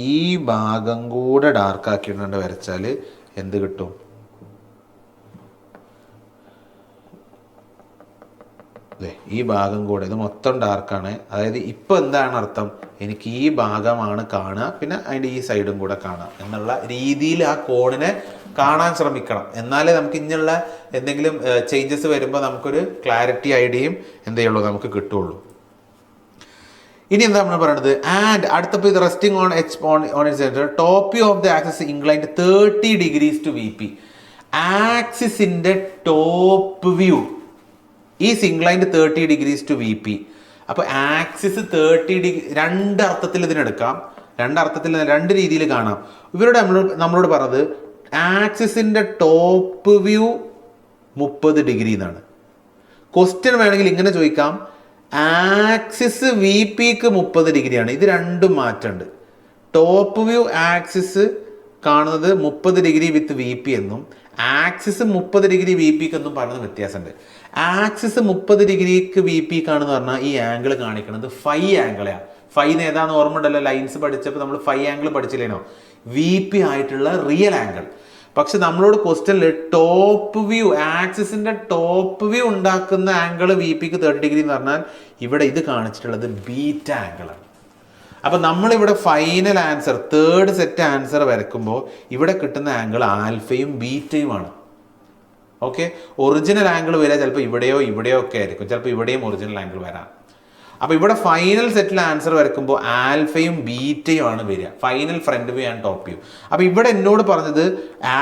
ഈ ഭാഗം കൂടെ ഡാർക്കാക്കിയിട്ടുണ്ട് വരച്ചാൽ എന്ത് കിട്ടും? ഈ ഭാഗം കൂടെ, ഇത് മൊത്തം ഡാർക്കാണ്. അതായത് ഇപ്പോൾ എന്താണ് അർത്ഥം, എനിക്ക് ഈ ഭാഗമാണ് കാണുക, പിന്നെ അതിൻ്റെ ഈ സൈഡും കൂടെ കാണാം എന്നുള്ള രീതിയിൽ ആ കോണിനെ കാണാൻ ശ്രമിക്കണം. എന്നാലേ നമുക്ക് ഇങ്ങനെയുള്ള എന്തെങ്കിലും ചേഞ്ചസ് വരുമ്പോൾ നമുക്കൊരു ക്ലാരിറ്റി ഐഡിയയും എന്ത് ചെയ്യുള്ളൂ നമുക്ക് കിട്ടുള്ളൂ. ഇനി എന്താ നമ്മൾ പറയുന്നത്, ആൻഡ് അടുത്തപ്പോൾ ഇത് resting on it centre, top view of the axis inclined 30 degrees to VP. ആക്സിസിൻ്റെ top view is inclined 30 degrees to VP. അപ്പോൾ ആക്സിസ് 30 ഡിഗ്രി, രണ്ട് അർത്ഥത്തിൽ ഇതിനെടുക്കാം, രണ്ട് രീതിയിൽ കാണാം. ഇവരോട് നമ്മളോട് പറഞ്ഞത് ആക്സിസിൻ്റെ ടോപ്പ് വ്യൂ 30 ഡിഗ്രി എന്നാണ്. ക്വസ്റ്റ്യൻ വേണമെങ്കിൽ ഇങ്ങനെ ചോദിക്കാം, ആക്സിസ് VPക്ക് 30 ഡിഗ്രിയാണ്, ഇത് രണ്ടും മാറ്റമുണ്ട്. ടോപ്പ് വ്യൂ ആക്സിസ് കാണുന്നത് 30 ഡിഗ്രി വിത്ത് VP എന്നും ആക്സിസ് 30 ഡിഗ്രി VPക്ക് എന്നും പറയുന്നത് വ്യത്യാസമുണ്ട്. ആക്സിസ് 30 ഡിഗ്രിക്ക് VP കാണുന്ന പറഞ്ഞാൽ ഈ ആംഗിൾ കാണിക്കുന്നത് ഫൈ ആംഗിളാണ്. ഫൈ ഏതാന്ന് ഓർമ്മ ഉണ്ടല്ലോ, ലൈൻസ് പഠിച്ചപ്പോൾ നമ്മൾ ഫൈ ആംഗിൾ പഠിച്ചില്ലേനോ, VP ആയിട്ടുള്ള റിയൽ ആംഗിൾ. പക്ഷെ നമ്മളോട് ക്വസ്റ്റ്യനിൽ ടോപ്പ് വ്യൂ, ആക്സിസിന്റെ ടോപ്പ് വ്യൂ ഉണ്ടാക്കുന്ന ആംഗിൾ VPക്ക് 30 ഡിഗ്രി എന്ന് പറഞ്ഞാൽ ഇവിടെ ഇത് കാണിച്ചിട്ടുള്ളത് ബീറ്റ ആംഗിളാണ്. അപ്പം നമ്മളിവിടെ final answer, third set answer വരയ്ക്കുമ്പോൾ ഇവിടെ കിട്ടുന്ന ആംഗിൾ ആൽഫയും ബീറ്റയുമാണ്. ഓക്കെ, ഒറിജിനൽ ആംഗിൾ വരിക ചിലപ്പോൾ ഇവിടെയോ ഒക്കെ ആയിരിക്കും, ചിലപ്പോൾ ഇവിടെയും ഒറിജിനൽ ആംഗിൾ വരാം. അപ്പോൾ ഇവിടെ ഫൈനൽ സെറ്റിൽ ആൻസർ വരയ്ക്കുമ്പോൾ ആൽഫയും ബീറ്റയും ആണ് വരിക, final front view and top view. അപ്പോൾ ഇവിടെ എന്നോട് പറഞ്ഞത്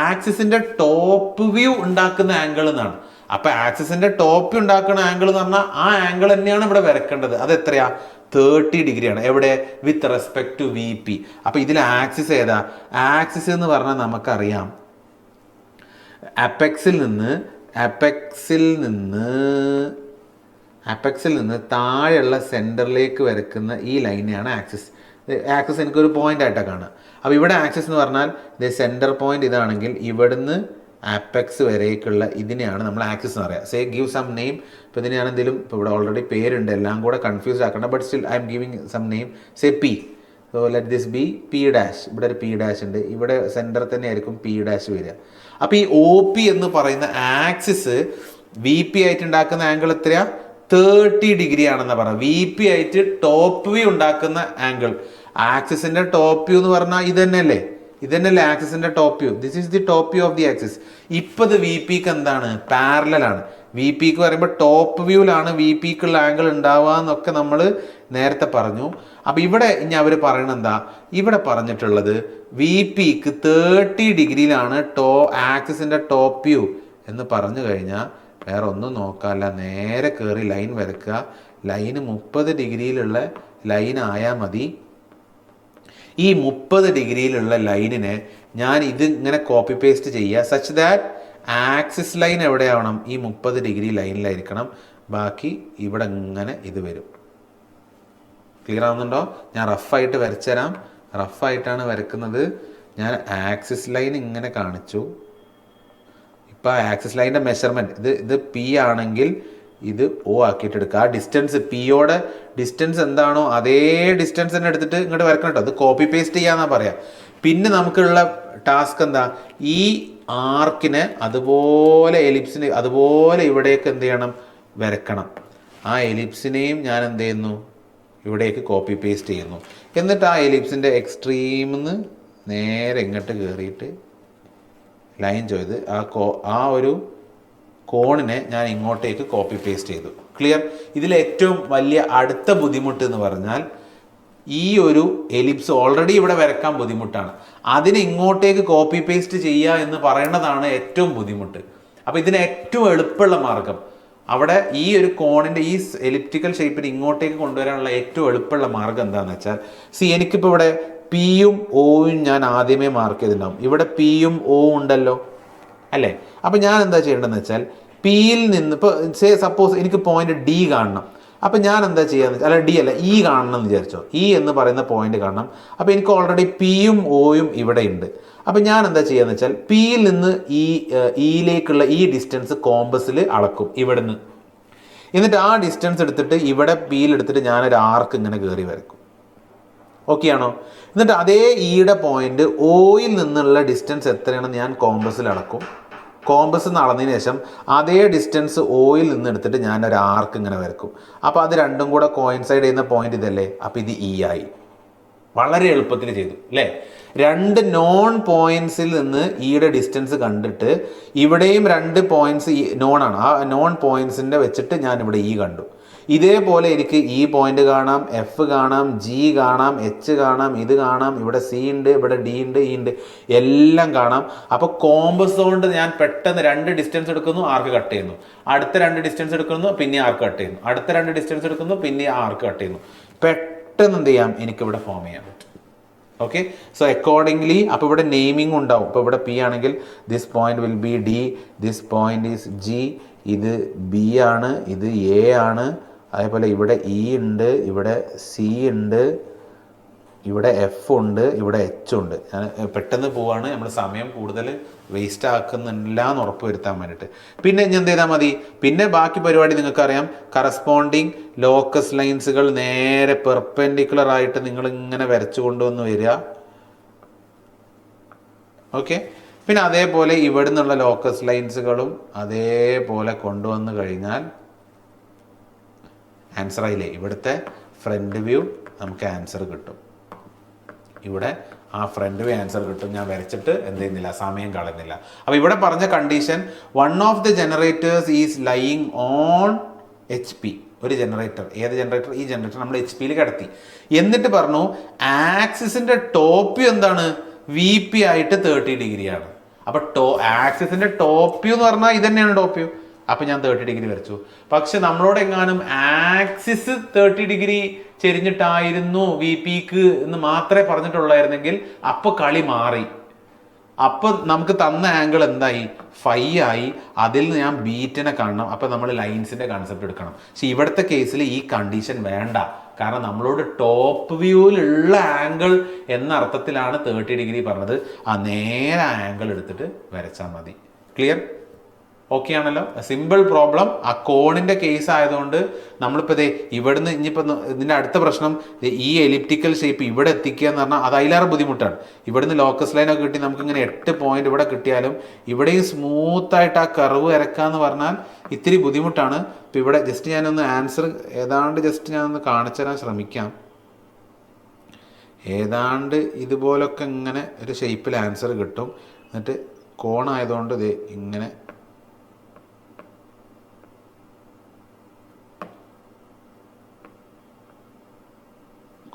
ആക്സിസിന്റെ ടോപ്പ് വ്യൂ ഉണ്ടാക്കുന്ന ആംഗിൾ എന്നാണ്. അപ്പോൾ ആക്സിസിന്റെ ടോപ്പ് വ്യൂ ഉണ്ടാക്കുന്ന ആംഗിൾ എന്ന് പറഞ്ഞാൽ ആ ആംഗിൾ തന്നെയാണ് ഇവിടെ വരയ്ക്കേണ്ടത്. അത് എത്രയാ? 30 ഡിഗ്രിയാണ്. എവിടെ? With respect to VP. അപ്പോൾ ഇതിൽ ആക്സിസ് ഏതാ? ആക്സിസ് എന്ന് പറഞ്ഞാൽ നമുക്കറിയാം, അപ്പെക്സിൽ നിന്ന് താഴെയുള്ള സെൻറ്ററിലേക്ക് വരയ്ക്കുന്ന ഈ ലൈനെയാണ് ആക്സിസ്. ആക്സിസ് എനിക്കൊരു പോയിന്റ് ആയിട്ടാണ് കാണുക. അപ്പോൾ ഇവിടെ ആക്സിസ് എന്ന് പറഞ്ഞാൽ ഇത് സെൻറ്റർ പോയിന്റ് ഇതാണെങ്കിൽ ഇവിടുന്ന് അപ്പെക്സ് വരേക്കുള്ള ഇതിനെയാണ് നമ്മൾ ആക്സിസ് എന്ന് പറയുക. Say give some name. ഇപ്പോൾ ഇതിനെയാണ് എന്തെങ്കിലും, ഇപ്പോൾ ഇവിടെ ഓൾറെഡി പേരുണ്ട്, എല്ലാം കൂടെ കൺഫ്യൂസ് ആക്കണം. But still I am giving some name. Say P. So let this be P'. ഇവിടെ ഒരു P' ഉണ്ട്, ഇവിടെ സെൻറ്റർ തന്നെ ആയിരിക്കും P' വരിക. അപ്പോൾ ഈ OP എന്ന് പറയുന്ന ആക്സിസ് VP ആയിട്ട് ഉണ്ടാക്കുന്ന ആംഗിൾ എത്രയാ? 30 ഡിഗ്രി ആണെന്ന് പറയാം. VP ആയിട്ട് ടോപ്പ് വ്യൂ ഉണ്ടാക്കുന്ന ആംഗിൾ. ആക്സിസിന്റെ ടോപ്പ് വ്യൂ എന്ന് പറഞ്ഞാൽ ഇത് തന്നെയല്ലേ ആക്സിസിന്റെ top view. This is the top view of the axis. ഇപ്പോൾ ഇത് VPക്ക് എന്താണ്? പാരലലാണ്. VPക്ക് പറയുമ്പോൾ ടോപ്പ് വ്യൂവിലാണ് VPക്കുള്ള ആംഗിൾ ഉണ്ടാവുക എന്നൊക്കെ നമ്മൾ നേരത്തെ പറഞ്ഞു. അപ്പോൾ ഇവിടെ ഇനി അവർ പറയണത് എന്താ? ഇവിടെ പറഞ്ഞിട്ടുള്ളത് VPക്ക് 30 ഡിഗ്രിയിലാണ് ആക്സിസിന്റെ ടോപ്പ് വ്യൂ എന്ന് പറഞ്ഞു കഴിഞ്ഞാൽ വേറെ ഒന്നും നോക്കാല്ല, നേരെ കയറി ലൈൻ വരയ്ക്കുക. ലൈന് 30 ഡിഗ്രിയിലുള്ള ലൈൻ ആയാൽ മതി. ഈ 30 ഡിഗ്രിയിലുള്ള ലൈനിനെ ഞാൻ ഇത് ഇങ്ങനെ കോപ്പി പേസ്റ്റ് ചെയ്യുക, സച്ച് ദാറ്റ് ആക്സിസ് ലൈൻ എവിടെയാവണം, ഈ 30 ഡിഗ്രി ലൈനിലായിരിക്കണം. ബാക്കി ഇവിടെ ഇങ്ങനെ ഇത് വരും. ക്ലിയർ ആവുന്നുണ്ടോ? ഞാൻ റഫായിട്ട് വരച്ചു തരാം. റഫായിട്ടാണ് വരക്കുന്നത്. ഞാൻ ആക്സിസ് ലൈൻ ഇങ്ങനെ കാണിച്ചു. ഇപ്പോൾ ആക്സിസ് ലൈനിൻ്റെ മെഷർമെൻറ്റ് ഇത് പി ആണെങ്കിൽ ഇത് ഒ ആക്കിയിട്ട് എടുക്കുക. ആ ഡിസ്റ്റൻസ് പിയോടെ ഡിസ്റ്റൻസ് എന്താണോ അതേ ഡിസ്റ്റൻസ് തന്നെ എടുത്തിട്ട് ഇങ്ങോട്ട് വരക്കണം കേട്ടോ. അത് കോപ്പി പേസ്റ്റ് ചെയ്യാന്നാ പറയാം. പിന്നെ നമുക്കുള്ള ടാസ്ക് എന്താ, ഈ ആർക്കിനെ അതുപോലെ എലിപ്സിന് അതുപോലെ ഇവിടേക്ക് എന്ത് ചെയ്യണം, വരക്കണം. ആ എലിപ്സിനെയും ഞാൻ എന്ത് ചെയ്യുന്നു, ഇവിടേക്ക് കോപ്പി പേസ്റ്റ് ചെയ്യുന്നു. എന്നിട്ട് ആ എലിപ്സിൻ്റെ എക്സ്ട്രീമിന്ന് നേരെ ഇങ്ങോട്ട് കയറിയിട്ട് ലൈൻ ചെയ്ത് ആ ഒരു കോണിനെ ഞാൻ ഇങ്ങോട്ടേക്ക് കോപ്പി പേസ്റ്റ് ചെയ്തു. ക്ലിയർ? ഇതിലേറ്റവും വലിയ അടുത്ത ബുദ്ധിമുട്ട് എന്ന് പറഞ്ഞാൽ ഈ ഒരു എലിപ്സ് ഓൾറെഡി ഇവിടെ വരക്കാൻ ബുദ്ധിമുട്ടാണ്, അതിനെ ഇങ്ങോട്ടേക്ക് കോപ്പി പേസ്റ്റ് ചെയ്യുക എന്ന് പറയുന്നതാണ് ഏറ്റവും ബുദ്ധിമുട്ട്. അപ്പോൾ ഇതിന് ഏറ്റവും എളുപ്പമുള്ള മാർഗം, അവിടെ ഈ ഒരു കോണിൻ്റെ ഈ എലിപ്റ്റിക്കൽ ഷേപ്പിന് ഇങ്ങോട്ടേക്ക് കൊണ്ടുവരാനുള്ള ഏറ്റവും എളുപ്പമുള്ള മാർഗം എന്താണെന്ന് വെച്ചാൽ, എനിക്കിപ്പോൾ ഇവിടെ പിയും ഒയും ഞാൻ ആദ്യമേ മാർക്ക് ചെയ്തിട്ടുണ്ടാവും. ഇവിടെ പിയും ഒ ഉണ്ടല്ലോ അല്ലേ? അപ്പം ഞാൻ എന്താ ചെയ്യേണ്ടതെന്ന് വെച്ചാൽ, പിയിൽ നിന്ന് ഇപ്പോൾ സപ്പോസ് എനിക്ക് പോയിന്റ് ഡി കാണണം. അപ്പം ഞാൻ എന്താ ചെയ്യാന്ന് വെച്ചാൽ, അല്ല ഡി അല്ല ഇ കാണണം എന്ന് വിചാരിച്ചോ, ഇ എന്ന് പറയുന്ന പോയിന്റ് കാണണം. അപ്പോൾ എനിക്ക് ഓൾറെഡി പിയും ഒയും ഇവിടെ ഉണ്ട്. അപ്പം ഞാൻ എന്താ ചെയ്യാന്ന് വെച്ചാൽ, പിയിൽ നിന്ന് ഇയിലേക്കുള്ള ഈ ഡിസ്റ്റൻസ് കോമ്പസിൽ അളക്കും ഇവിടുന്ന്. എന്നിട്ട് ആ ഡിസ്റ്റൻസ് എടുത്തിട്ട് ഇവിടെ പിയിൽ എടുത്തിട്ട് ഞാനൊരു ആർക്ക് ഇങ്ങനെ കയറി വരക്കും. ഓക്കെ ആണോ? എന്നിട്ട് അതേ ഇയുടെ പോയിന്റ് ഒയിൽ നിന്നുള്ള ഡിസ്റ്റൻസ് എത്രയാണെന്ന് ഞാൻ കോമ്പസിൽ അളക്കും. കോമ്പസ് നടന്നതിന് ശേഷം അതേ ഡിസ്റ്റൻസ് ഒയിൽ നിന്ന് എടുത്തിട്ട് ഞാൻ ഒരു ആർക്ക് ഇങ്ങനെ വരക്കും. അപ്പോൾ അത് രണ്ടും കൂടെ കോയിൻസൈഡ് ചെയ്യുന്ന പോയിന്റ് ഇതല്ലേ? അപ്പോൾ ഇത് ഇ ആയി. വളരെ എളുപ്പത്തിൽ ചെയ്തു അല്ലേ? രണ്ട് നോൺ പോയിന്റ്സിൽ നിന്ന് ഇയുടെ ഡിസ്റ്റൻസ് കണ്ടിട്ട് ഇവിടെയും രണ്ട് പോയിന്റ്സ് നോൺ ആണ്, ആ നോൺ പോയിന്റ്സിൻ്റെ വെച്ചിട്ട് ഞാൻ ഇവിടെ ഇ കണ്ടു. ഇതേപോലെ എനിക്ക് ഈ പോയിന്റ് കാണാം, എഫ് കാണാം, ജി കാണാം, എച്ച് കാണാം, ഇത് കാണാം, ഇവിടെ സി ഉണ്ട്, ഇവിടെ ഡി ഉണ്ട്, ഇ ഉണ്ട്, എല്ലാം കാണാം. അപ്പോൾ കോമ്പസ് കൊണ്ട് ഞാൻ പെട്ടെന്ന് രണ്ട് ഡിസ്റ്റൻസ് എടുക്കുന്നു, ആർക്ക് കട്ട് ചെയ്യുന്നു, അടുത്ത രണ്ട് ഡിസ്റ്റൻസ് എടുക്കുന്നു, പിന്നെ ആർക്ക് കട്ട് ചെയ്യുന്നു, അടുത്ത രണ്ട് ഡിസ്റ്റൻസ് എടുക്കുന്നു, പിന്നെ ആർക്ക് കട്ട് ചെയ്യുന്നു. പെട്ടെന്ന് എന്ത് ചെയ്യാം, എനിക്കിവിടെ ഫോം ചെയ്യാൻ പറ്റും. ഓക്കെ, സോ അക്കോർഡിംഗ്ലി അപ്പോൾ ഇവിടെ നെയിമിംഗ് ഉണ്ടാവും. ഇപ്പോൾ ഇവിടെ പി ആണെങ്കിൽ this point will be D, this point is G, ഇത് ബി ആണ്, ഇത് എ ആണ്. അതേപോലെ ഇവിടെ ഇ ഉണ്ട്, ഇവിടെ സി ഉണ്ട്, ഇവിടെ എഫ് ഉണ്ട്, ഇവിടെ എച്ച് ഉണ്ട്. ഞാൻ പെട്ടെന്ന് പോവാണ്, നമ്മൾ സമയം കൂടുതൽ വേസ്റ്റ് ആക്കുന്നില്ല എന്ന് ഉറപ്പ് വരുത്താൻ വേണ്ടിയിട്ട്. പിന്നെ ഞാൻ എന്ത് ചെയ്താൽ മതി, പിന്നെ ബാക്കി പരിപാടി നിങ്ങൾക്കറിയാം. കറസ്പോണ്ടിങ് ലോക്കസ് ലൈൻസുകൾ നേരെ പെർപെൻഡിക്കുലർ ആയിട്ട് നിങ്ങൾ ഇങ്ങനെ വരച്ചു കൊണ്ടുവന്ന് വരിക. ഓക്കെ, പിന്നെ അതേപോലെ ഇവിടെ നിന്നുള്ള ലോക്കസ് ലൈൻസുകളും അതേപോലെ കൊണ്ടുവന്ന് കഴിഞ്ഞാൽ ആൻസർ ആയില്ലേ? ഇവിടുത്തെ ഫ്രണ്ട് വ്യൂ നമുക്ക് ആൻസർ കിട്ടും. ഇവിടെ ആ ഫ്രണ്ട് വ്യൂ ആൻസർ കിട്ടും. ഞാൻ വരച്ചിട്ട് എന്ത് ചെയ്യുന്നില്ല, സമയം കളയുന്നില്ല. അപ്പോൾ ഇവിടെ പറഞ്ഞ condition, one of the generators is lying on H P. ഒരു ജനറേറ്റർ, ഏത് ജനറേറ്റർ? ഈ ജനറേറ്റർ നമ്മൾ എച്ച് പിയിൽ കിടത്തി. എന്നിട്ട് പറഞ്ഞു ആക്സിസിൻ്റെ ടോപ്പ് വ്യൂ എന്താണ്, വി പി ആയിട്ട് 30 ഡിഗ്രിയാണ്. അപ്പോൾ ആക്സിസിൻ്റെ ടോപ്പ് വ്യൂ എന്ന് പറഞ്ഞാൽ ഇത് തന്നെയാണ് ടോപ്പ് വ്യൂ. അപ്പം ഞാൻ 30 ഡിഗ്രി വരച്ചു. പക്ഷെ നമ്മളോട് എങ്ങാനും ആക്സിസ് 30 ഡിഗ്രി ചെരിഞ്ഞിട്ടായിരുന്നു വി പിക്ക് എന്ന് മാത്രമേ പറഞ്ഞിട്ടുള്ളായിരുന്നെങ്കിൽ അപ്പോൾ കളി മാറി. അപ്പോൾ നമുക്ക് തന്ന ആംഗിൾ എന്തായി, ഫൈ ആയി. അതിൽ നിന്ന് ഞാൻ ബീറ്റിനെ കാണണം. അപ്പോൾ നമ്മൾ ലൈൻസിൻ്റെ കൺസെപ്റ്റ് എടുക്കണം. പക്ഷെ ഇവിടുത്തെ കേസിൽ ഈ കണ്ടീഷൻ വേണ്ട. കാരണം നമ്മളോട് ടോപ്പ് വ്യൂവിലുള്ള ആംഗിൾ എന്ന അർത്ഥത്തിലാണ് 30 ഡിഗ്രി പറഞ്ഞത്. ആ നേരെ ആംഗിൾ എടുത്തിട്ട് വരച്ചാൽ മതി. ക്ലിയർ? ഓക്കെ ആണല്ലോ? Simple problem. ആ കോണിൻ്റെ കേസ് ആയതുകൊണ്ട് നമ്മളിപ്പോൾ ഇതേ ഇവിടുന്ന് ഇനിയിപ്പോൾ ഇതിൻ്റെ അടുത്ത പ്രശ്നം, ഈ എലിപ്റ്റിക്കൽ ഷേപ്പ് ഇവിടെ എത്തിക്കുക എന്ന് പറഞ്ഞാൽ അത് അതിലേറെ ബുദ്ധിമുട്ടാണ്. ഇവിടുന്ന് ലോക്കസ് ലൈനൊക്കെ കിട്ടി നമുക്കിങ്ങനെ 8 പോയിന്റ് ഇവിടെ കിട്ടിയാലും ഇവിടെയും സ്മൂത്തായിട്ട് ആ കർവ് ഇറക്കുക എന്ന് പറഞ്ഞാൽ ഇത്തിരി ബുദ്ധിമുട്ടാണ്. ഇപ്പോൾ ഇവിടെ ജസ്റ്റ് ഞാനൊന്ന് ആൻസർ ഏതാണ്ട് ജസ്റ്റ് ഞാനൊന്ന് കാണിച്ചു തരാൻ ശ്രമിക്കാം. ഏതാണ്ട് ഇതുപോലൊക്കെ ഇങ്ങനെ ഒരു ഷേപ്പിൽ ആൻസർ കിട്ടും. എന്നിട്ട് കോണായതുകൊണ്ട് ഇത് ഇങ്ങനെ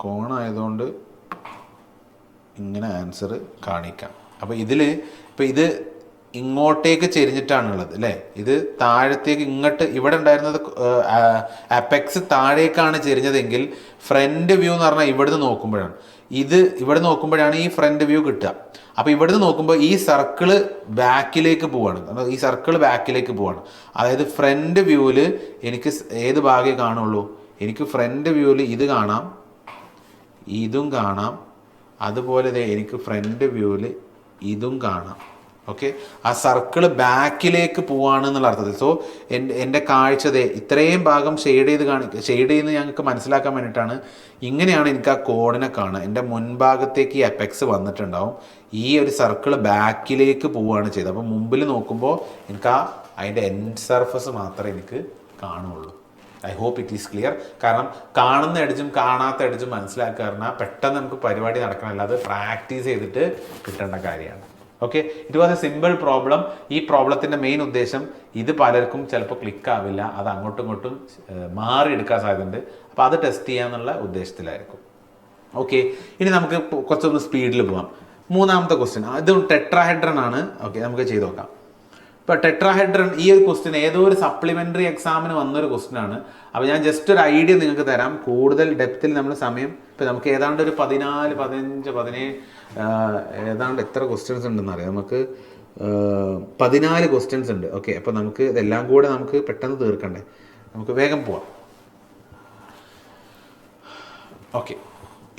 കോണായതുകൊണ്ട് ഇങ്ങനെ ആൻസർ കാണിക്കാം. അപ്പോൾ ഇപ്പോൾ ഇത് ഇങ്ങോട്ടേക്ക് ചെരിഞ്ഞിട്ടാണുള്ളത് അല്ലേ? ഇത് താഴത്തേക്ക് ഇങ്ങോട്ട് ഇവിടെ ഉണ്ടായിരുന്നത് അപ്പെക്സ് താഴേക്കാണ് ചെരിഞ്ഞതെങ്കിൽ ഫ്രണ്ട് വ്യൂ എന്ന് പറഞ്ഞാൽ ഇവിടുന്ന് നോക്കുമ്പോഴാണ്. ഇത് ഇവിടെ നോക്കുമ്പോഴാണ് ഈ ഫ്രണ്ട് വ്യൂ കിട്ടുക. അപ്പോൾ ഇവിടുന്ന് നോക്കുമ്പോൾ ഈ സർക്കിള് ബാക്കിലേക്ക് പോവാണ്, ഈ സർക്കിൾ ബാക്കിലേക്ക് പോവാണ്. അതായത് ഫ്രണ്ട് വ്യൂവിൽ എനിക്ക് ഏത് ഭാഗമേ കാണുള്ളൂ? എനിക്ക് ഫ്രണ്ട് വ്യൂവിൽ ഇത് കാണാം, ഇതും കാണാം, അതുപോലെ എനിക്ക് ഫ്രണ്ട് വ്യൂവിൽ ഇതും കാണാം. ഓക്കെ, ആ സർക്കിള് ബാക്കിലേക്ക് പോവാണ് എന്നുള്ള അർത്ഥത്തിൽ. സോ എൻ്റെ കാഴ്ച ഇത്രയും ഭാഗം ഷെയ്ഡ് ചെയ്യുന്നത് ഞങ്ങൾക്ക് മനസ്സിലാക്കാൻ വേണ്ടിയിട്ടാണ്. ഇങ്ങനെയാണ് എനിക്ക് ആ കോഡിനെ കാണുക. എൻ്റെ മുൻഭാഗത്തേക്ക് ഈ എപ്പെക്സ് വന്നിട്ടുണ്ടാവും, ഈ ഒരു സർക്കിള് ബാക്കിലേക്ക് പോവുകയാണ് ചെയ്തത്. അപ്പോൾ മുമ്പിൽ നോക്കുമ്പോൾ എനിക്ക് അതിൻ്റെ എൻഡ് സർഫസ് മാത്രമേ എനിക്ക് കാണുള്ളൂ. I hope it is clear. കാരണം കാണുന്ന എഡ്ജും കാണാത്ത എഡ്ജും മനസ്സിലാക്കുക പറഞ്ഞാൽ പെട്ടെന്ന് നമുക്ക് പരിപാടി നടക്കണമല്ല, അത് പ്രാക്ടീസ് ചെയ്തിട്ട് കിട്ടേണ്ട കാര്യമാണ്. Okay, it was A simple problem. ഈ പ്രോബ്ലത്തിൻ്റെ മെയിൻ ഉദ്ദേശം ഇത് പലർക്കും ചിലപ്പോൾ ക്ലിക്ക് ആവില്ല, അത് അങ്ങോട്ടും ഇങ്ങോട്ടും മാറിയെടുക്കാൻ സാധ്യതയുണ്ട്. അപ്പോൾ അത് ടെസ്റ്റ് ചെയ്യാന്നുള്ള ഉദ്ദേശത്തിലായിരിക്കും. ഓക്കെ, ഇനി നമുക്ക് കുറച്ചൊന്ന് സ്പീഡിൽ പോകാം. മൂന്നാമത്തെ ക്വസ്റ്റ്യൻ, ഇതും ടെട്രാഹെഡ്രൺ ആണ്. ഓക്കെ, നമുക്ക് ചെയ്ത് നോക്കാം. ഇപ്പോൾ ടെട്രാഹെഡ്രൺ ഈ ഒരു ക്വസ്റ്റ്യൻ ഏതോ ഒരു സപ്ലിമെൻ്ററി എക്സാമിന് വന്നൊരു ക്വസ്റ്റ്യൻ ആണ്. അപ്പോൾ ഞാൻ ജസ്റ്റ് ഒരു ഐഡിയ നിങ്ങൾക്ക് തരാം. കൂടുതൽ ഡെപ്തിൽ നമ്മൾ സമയം ഇപ്പോൾ നമുക്ക് ഏതാണ്ട് ഒരു 14, 15, 17 ഏതാണ്ട് എത്ര ക്വസ്റ്റ്യൻസ് ഉണ്ടെന്ന് അറിയാം. നമുക്ക് 14 ക്വസ്റ്റ്യൻസ് ഉണ്ട്. ഓക്കെ, അപ്പോൾ നമുക്ക് ഇതെല്ലാം കൂടെ നമുക്ക് പെട്ടെന്ന് തീർക്കണ്ടേ, നമുക്ക് വേഗം പോവാം. ഓക്കെ,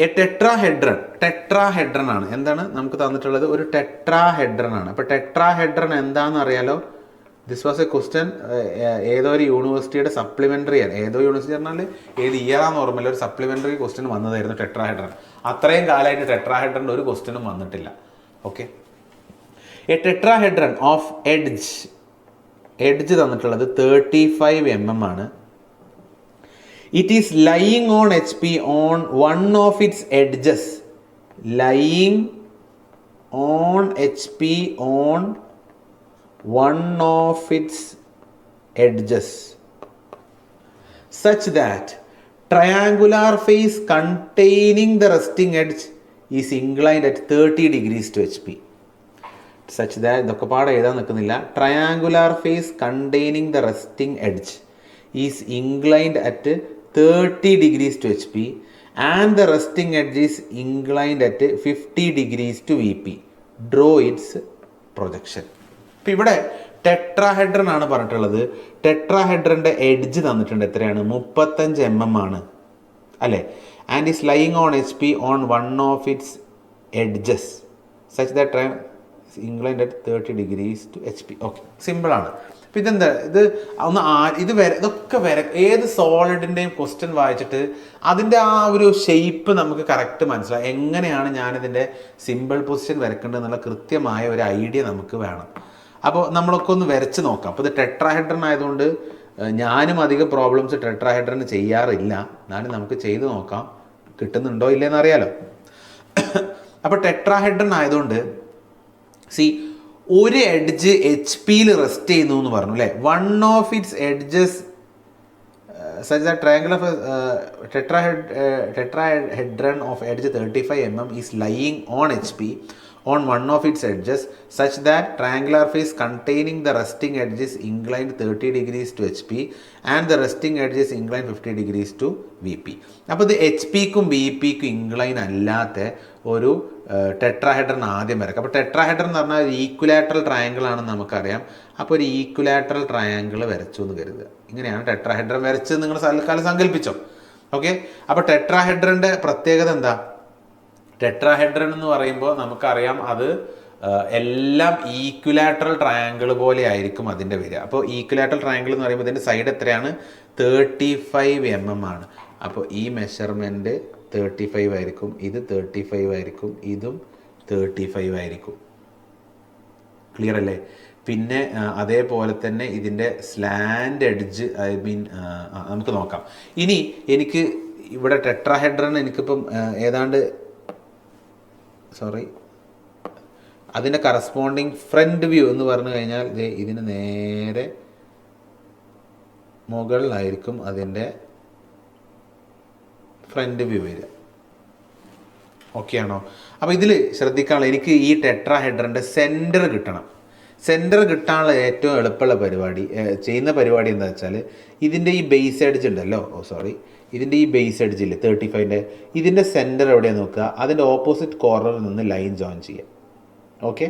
എ ടെട്രാഹെഡ്രൺ ആണ്. എന്താണ് നമുക്ക് തന്നിട്ടുള്ളത്? ഒരു ടെട്രാഹെഡ്രൺ ആണ്. അപ്പോൾ ടെട്രാഹെഡ്രൺ എന്താണെന്ന് അറിയാലോ? ദിസ് വാസ് എ ക്വസ്റ്റ്യൻ ഏതോ ഒരു യൂണിവേഴ്സിറ്റിയുടെ സപ്ലിമെൻ്ററി ആണ്. ഏതോ യൂണിവേഴ്സിറ്റി പറഞ്ഞാൽ ഏത് ഇയറാന്ന് ഓർമ്മയില്ല, ഒരു സപ്ലിമെൻ്ററി ക്വസ്റ്റ്യൻ വന്നതായിരുന്നു ടെട്രാഹെഡ്രൺ. അത്രയും കാലമായിട്ട് ടെട്രാഹെഡ്രൻ്റെ ഒരു ക്വസ്റ്റ്യനും വന്നിട്ടില്ല. Okay, A tetrahedron of edge തന്നിട്ടുള്ളത് 35 mm ആണ്. It is lying on HP on one of its edges. Lying on HP on one of its edges, such that triangular face containing the resting edge is inclined at 30 degrees to HP. Such that ഇതൊക്കെ പാടെ എഴുതാൻ നിൽക്കുന്നില്ല. Triangular face containing the resting edge is inclined at 30 degrees to HP and the resting edge is inclined at 50 degrees to VP. Draw its projection. ഇപ്പോൾ ഇവിടെ ടെട്രാഹെഡ്രൺ ആണ് പറഞ്ഞിട്ടുള്ളത്. ടെട്രാഹെഡ്രൻ്റെ edge തന്നിട്ടുണ്ട്, എത്രയാണ്? 35 mm ആണ് അല്ലേ? And is lying on HP on one of its edges such that England at 30 degrees to HP. Okay, സിമ്പിളാണ്. അപ്പോൾ ഇതെന്താ ഇത് ഒന്ന് ഇതൊക്കെ ഏത് സോളിഡിൻ്റെയും ക്വസ്റ്റ്യൻ വായിച്ചിട്ട് അതിൻ്റെ ആ ഒരു ഷേപ്പ് നമുക്ക് കറക്റ്റ് മനസ്സിലാവും. എങ്ങനെയാണ് ഞാനിതിൻ്റെ സിമ്പിൾ പൊസിഷൻ വരക്കേണ്ടത് എന്നുള്ള കൃത്യമായ ഒരു ഐഡിയ നമുക്ക് വേണം. അപ്പോൾ നമ്മളൊക്കെ ഒന്ന് വരച്ച് നോക്കാം. അപ്പോൾ ഇത് ടെട്രാഹെഡ്രൺ ആയതുകൊണ്ട് ഞാനും അധികം പ്രോബ്ലംസ് ടെട്രാഹെഡ്രൺ ചെയ്യാറില്ല. എന്നാലും നമുക്ക് ചെയ്ത് നോക്കാം, കിട്ടുന്നുണ്ടോ ഇല്ലയെന്ന് അറിയാലോ. അപ്പോൾ ടെട്രാഹെഡ്രൺ ആയതുകൊണ്ട് ഒരു എഡ്ജ് HP-യിൽ റെസ്റ്റ് ചെയ്യുന്നു എന്ന് പറഞ്ഞു അല്ലേ? One of its edges such that triangle of tetrahedron of edge 35 mm is lying on HP on one of its edges such that triangular face containing the resting edge is inclined 30 degrees to HP and the resting edge is inclined 50 degrees to VP. അപ്പോൾ ഇത് HP-ക്കും VP-ക്കും incline അല്ലാത്ത ഒരു ടെട്രാഹെഡ്രൺ ആദ്യം വരക്കാം. അപ്പോൾ ടെട്രാഹെഡ്രൺ എന്ന് പറഞ്ഞാൽ ഒരു ഈക്വലാറ്ററൽ ട്രയാങ്കിൾ ആണെന്ന് നമുക്കറിയാം. അപ്പോൾ ഒരു ഈക്വലാറ്ററൽ ട്രയാങ്കിൾ വരച്ചു എന്ന് കരുതുക. ഇങ്ങനെയാണ് ടെട്രാഹെഡ്രൺ വരച്ചത് നിങ്ങൾ തൽക്കാലം സങ്കല്പിച്ചോ. ഓക്കെ, അപ്പോൾ ടെട്രാഹെഡ്രൻ്റെ പ്രത്യേകത എന്താ? ടെട്രാഹെഡ്രൺ എന്ന് പറയുമ്പോൾ നമുക്കറിയാം അത് എല്ലാം ഈക്വലാറ്ററൽ ട്രയാങ്കിൾ പോലെ ആയിരിക്കും അതിൻ്റെ വരിക. അപ്പോൾ ഈക്വലാറ്ററൽ ട്രയാങ്കിൾ എന്ന് പറയുമ്പോൾ ഇതിൻ്റെ സൈഡ് എത്രയാണ്? 35 mm ആണ്. അപ്പോൾ ഈ മെഷർമെൻറ്റ് 35 ആയിരിക്കും, ഇത് 35 ആയിരിക്കും, ഇതും 35 ആയിരിക്കും. ക്ലിയർ അല്ലേ? പിന്നെ അതേപോലെ തന്നെ ഇതിൻ്റെ സ്ലാൻഡ് എഡ്ജ് നമുക്ക് നോക്കാം. ഇനി എനിക്ക് ഇവിടെ ടെട്രാഹെഡ്രൺ എനിക്കിപ്പം ഏതാണ്ട് അതിൻ്റെ കറസ്പോണ്ടിങ് ഫ്രണ്ട് വ്യൂ എന്ന് പറഞ്ഞു കഴിഞ്ഞാൽ ഇതിന് നേരെ മുകളിലായിരിക്കും അതിൻ്റെ ഫ്രണ്ട് വ്യൂ വരിക. ഓക്കെ ആണോ? അപ്പോൾ ഇതിൽ ശ്രദ്ധിക്കാനുള്ള എനിക്ക് ഈ ടെട്രാഹെഡ്രൻ്റെ സെൻറ്റർ കിട്ടണം. സെൻറ്റർ കിട്ടാനുള്ള ഏറ്റവും എളുപ്പമുള്ള ചെയ്യുന്ന പരിപാടി എന്താ വെച്ചാൽ ഇതിൻ്റെ ഈ ബേസ് എഡ്ജ് ഉണ്ടല്ലോ, ഇതിൻ്റെ ഈ ബേസ് എഡ്ജിൽ 35ൻ്റെ ഇതിൻ്റെ സെൻറ്റർ എവിടെയാണ് നോക്കുക, അതിൻ്റെ ഓപ്പോസിറ്റ് കോർണറിൽ നിന്ന് ലൈൻ ജോയിൻ ചെയ്യുക. ഓക്കെ,